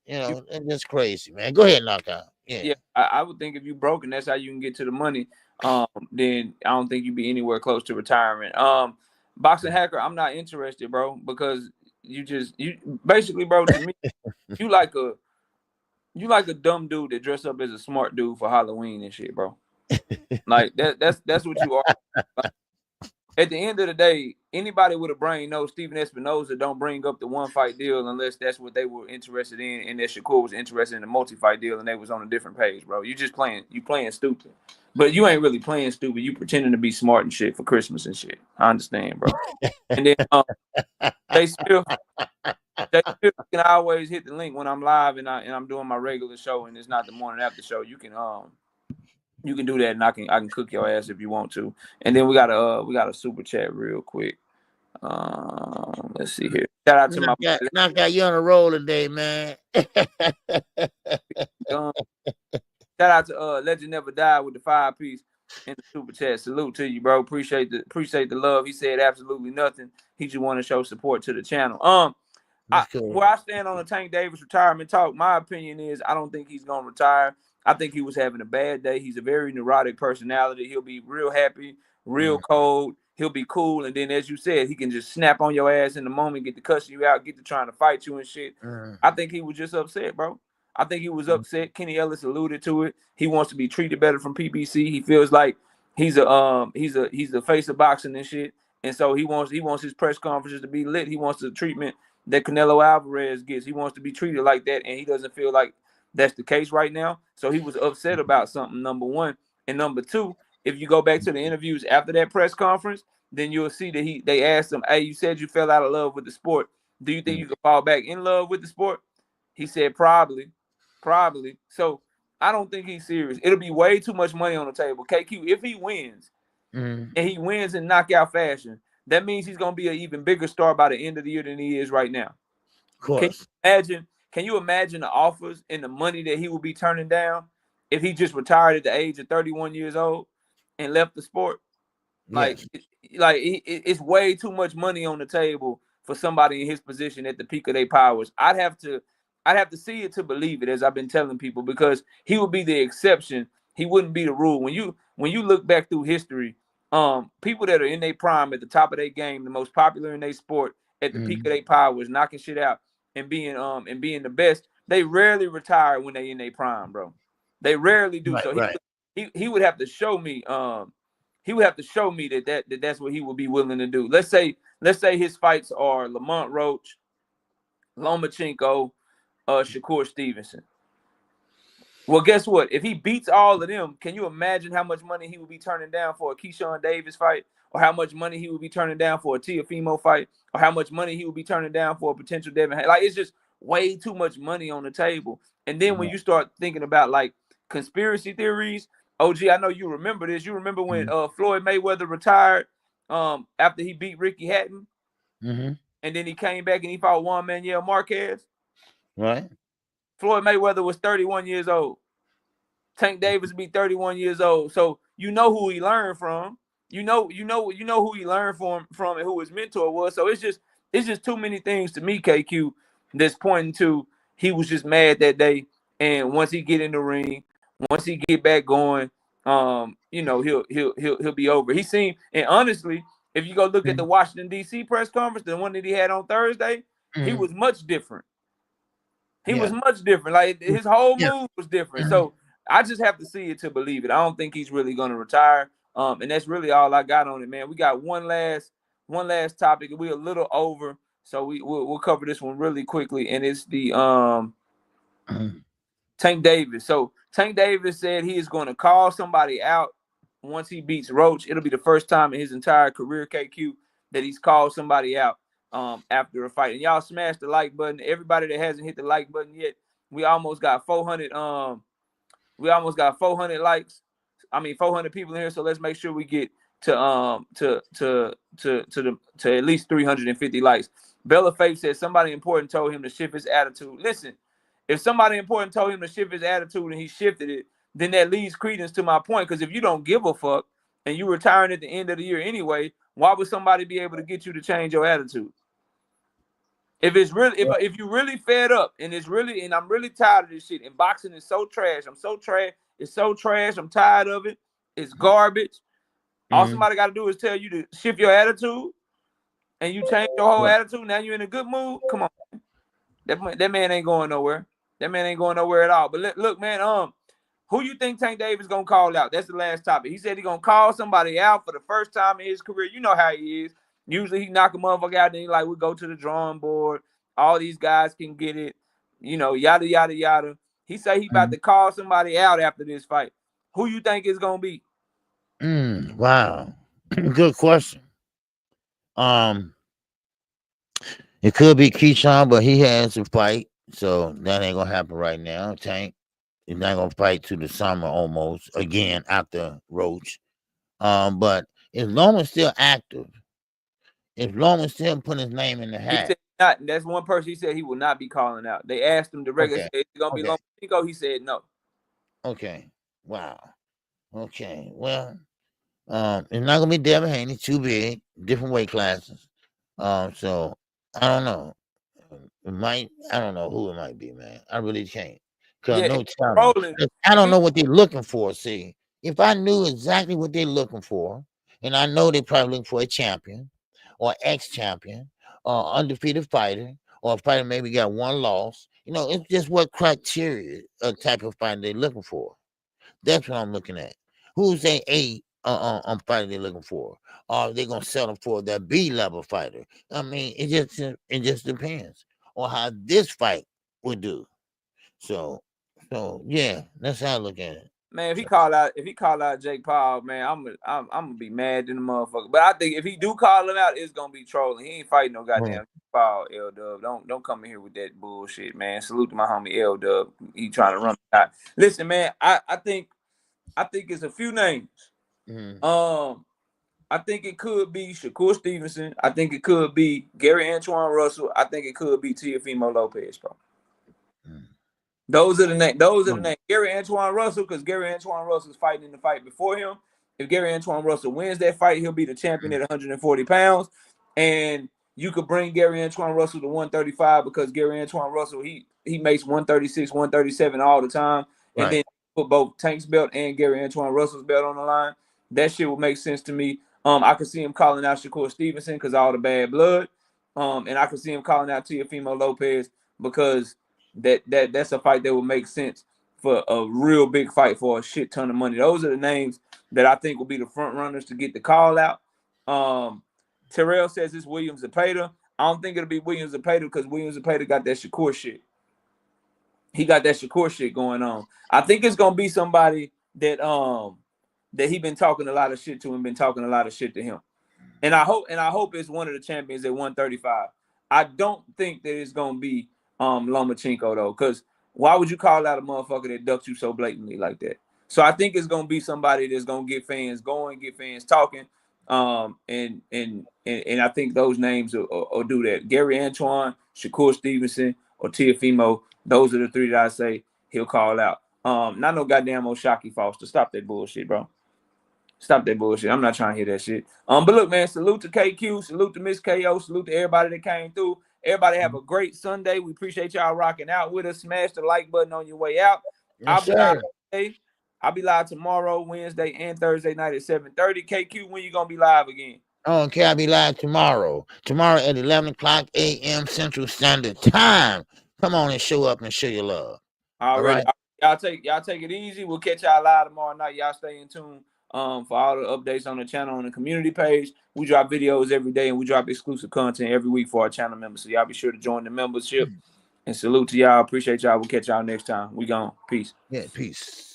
S3: And that's crazy, man. Go ahead, knockout.
S2: Yeah. I would think if you broke and that's how you can get to the money, then I don't think you'd be anywhere close to retirement. Boxing Hacker, I'm not interested, bro, because you basically, bro, to me, you like a dumb dude that dressed up as a smart dude for Halloween and shit, bro. Like that's what you are. Like, at the end of the day, anybody with a brain knows Steven Espinosa don't bring up the one fight deal unless that's what they were interested in, and that Shakur was interested in the multi-fight deal and they was on a different page, bro. You playing stupid. But you ain't really playing stupid. You pretending to be smart and shit for Christmas and shit. I understand, bro. And then they still can always hit the link when I'm live and I'm doing my regular show and it's not the morning after show. You can do that and I can cook your ass if you want to. And then we got a super chat real quick. Let's see here. Shout out to my
S3: knock out you on a roll today, man.
S2: Shout out to Legend Never Die with the 5-piece in the super chat. Salute to you, bro. Appreciate the love. He said absolutely nothing. He just want to show support to the channel. Where I stand on the Tank Davis retirement talk, my opinion is I don't think he's gonna retire. I think he was having a bad day. He's a very neurotic personality. He'll be real happy, real cold. He'll be cool, and then as you said, he can just snap on your ass in the moment, get to cussing you out, get to trying to fight you and shit. I think he was just upset, bro. I think he was upset. Kenny Ellis alluded to it. He wants to be treated better from PBC. He feels like he's the face of boxing and shit, and so he wants his press conferences to be lit. He wants the treatment that Canelo Alvarez gets. He wants to be treated like that, and he doesn't feel like that's the case right now. So he was upset about something, number one. And number two, if you go back to the interviews after that press conference, then you'll see that they asked him, hey, you said you fell out of love with the sport. Do you think you could fall back in love with the sport? He said, probably. So I don't think he's serious. It'll be way too much money on the table. KQ, if he wins, and he wins in knockout fashion, that means he's going to be an even bigger star by the end of the year than he is right now.
S3: Of course.
S2: Can you imagine the offers and the money that he would be turning down if he just retired at the age of 31 years old and left the sport? It's way too much money on the table for somebody in his position at the peak of their powers. I'd have to see it to believe it, as I've been telling people, because he would be the exception. He wouldn't be the rule. When you look back through history, people that are in their prime at the top of their game, the most popular in their sport, at the peak of their powers, knocking shit out and being the best, they rarely retire when they in their prime, bro. They rarely do. He would have to show me. He would have to show me that's what he would be willing to do. Let's say his fights are Lamont Roach, Lomachenko, Shakur Stevenson. Well, guess what? If he beats all of them, can you imagine how much money he would be turning down for a Keyshawn Davis fight, or how much money he would be turning down for a Teofimo fight, or how much money he would be turning down for a potential Devin? Like, it's just way too much money on the table. And then when you start thinking about like conspiracy theories, OG, I know you remember this. You remember when Floyd Mayweather retired after he beat Ricky Hatton, and then he came back and he fought Juan Manuel Marquez.
S3: Right.
S2: Floyd Mayweather was 31 years old. Tank Davis be 31 years old. So you know who he learned from. You know who he learned from and who his mentor was. So it's just too many things to me, KQ, that's pointing to he was just mad that day. And once he get in the ring, once he get back going, he'll be over. He seemed, and honestly, if you go look at the Washington D.C. press conference, the one that he had on Thursday, he was much different. He was much different. Like his whole move was different. So I just have to see it to believe it. I don't think he's really going to retire. And that's really all I got on it, man. We got one last topic, and we're a little over, so we'll cover this one really quickly. And it's the Tank Davis. So Tank Davis said he is going to call somebody out once he beats Roach. It'll be the first time in his entire career, KQ, that he's called somebody out after a fight. And y'all smash the like button. Everybody that hasn't hit the like button yet, we almost got 400 likes. I mean 400 people in here, so let's make sure we get to at least 350 likes. Bella Faith said somebody important told him to shift his attitude. Listen, if somebody important told him to shift his attitude and he shifted it, then that leads credence to my point. Because if you don't give a fuck and you're retiring at the end of the year anyway, why would somebody be able to get you to change your attitude? If it's really, if you really fed up and I'm really tired of this shit, and boxing is so trash. I'm so trash. It's so trash. I'm tired of it. It's garbage. All somebody got to do is tell you to shift your attitude, and you change your whole attitude. Now you're in a good mood. Come on, that man ain't going nowhere. That man ain't going nowhere at all. But look, man, who you think Tank Davis gonna call out? That's the last topic. He said he gonna call somebody out for the first time in his career. You know how he is. Usually he knock a motherfucker out, then he like, we go to the drawing board. All these guys can get it. You know, yada, yada, yada. He say he about to call somebody out after this fight. Who you think it's gonna be?
S3: Wow. Good question. It could be Keyshawn, but he has to fight. So that ain't gonna happen right now. Tank is not gonna fight to the summer almost again after Roach. But as long as still active, As long as him put his name in the hat.
S2: He said not. That's one person he said he will not be calling out. They asked him directly, is it gonna be Lomachenko? He said no.
S3: Okay. Wow. Okay. Well, it's not gonna be Devin Haney, too big, different weight classes. So I don't know. It might. I don't know who it might be, man. I really can't. Cause no telling. I don't know what they're looking for. See, if I knew exactly what they're looking for, and I know they're probably looking for a champion, or ex-champion, or undefeated fighter, or a fighter maybe got one loss. You know, it's just what criteria type of fighter they're looking for. That's what I'm looking at. Who's a fighter they're looking for? Or they're gonna settle for that B level fighter? I mean, it just depends on how this fight would do. So yeah, that's how I look at it.
S2: Man, if he call out Jake Paul, man, I'm gonna be mad in the motherfucker. But I think if he do call him out, it's gonna be trolling. He ain't fighting no goddamn Paul, L Dub. Don't come in here with that bullshit, man. Salute to my homie L Dub. He trying to run the shot. Listen, man, I think it's a few names. I think it could be Shakur Stevenson. I think it could be Gary Antoine Russell. I think it could be Teofimo Lopez, bro. Those are the names. Gary Antoine Russell, because Gary Antoine Russell is fighting in the fight before him. If Gary Antoine Russell wins that fight, he'll be the champion at 140 pounds. And you could bring Gary Antoine Russell to 135 because Gary Antoine Russell, he makes 136, 137 all the time. And then put both Tank's belt and Gary Antoine Russell's belt on the line. That shit would make sense to me. I could see him calling out Shakur Stevenson because all the bad blood. And I could see him calling out Teofimo Lopez because that's a fight that would make sense for a real big fight for a shit ton of money. Those are the names that I think will be the front runners to get the call out. Terrell says it's Williams Zepeda. I don't think it'll be Williams Zepeda because Williams Zepeda got that Shakur shit. He got that Shakur shit going on. I think it's gonna be somebody that he been talking a lot of shit to and been talking a lot of shit to him. And I hope it's one of the champions at 135. I don't think that it's gonna be Lomachenko though, because why would you call out a motherfucker that ducked you so blatantly like that? So I think it's gonna be somebody that's gonna get fans going, get fans talking, and I think those names will do that. Gary Antoine, Shakur Stevenson, or Teofimo. Those are the three that I say he'll call out. Not no goddamn O'Shaquie Foster. Stop that bullshit, bro. Stop that bullshit. I'm not trying to hear that shit. But look, man, salute to KQ, salute to Miss KO, salute to everybody that came through. Everybody have a great Sunday. We appreciate y'all rocking out with us. Smash the like button on your way out.
S3: Yes,
S2: I'll be live tomorrow, Wednesday, and Thursday night at 7:30. KQ, when you gonna be live again?
S3: Okay, I'll be live tomorrow. Tomorrow at 11 o'clock a.m. Central Standard Time. Come on and show up and show your love.
S2: All right. Y'all take it easy. We'll catch y'all live tomorrow night. Y'all stay in tune. For all the updates on the channel on the community page. We drop videos every day and we drop exclusive content every week for our channel members. So y'all be sure to join the membership. And salute to y'all. Appreciate y'all. We'll catch y'all next time. We gone. Peace.
S3: Yeah, peace.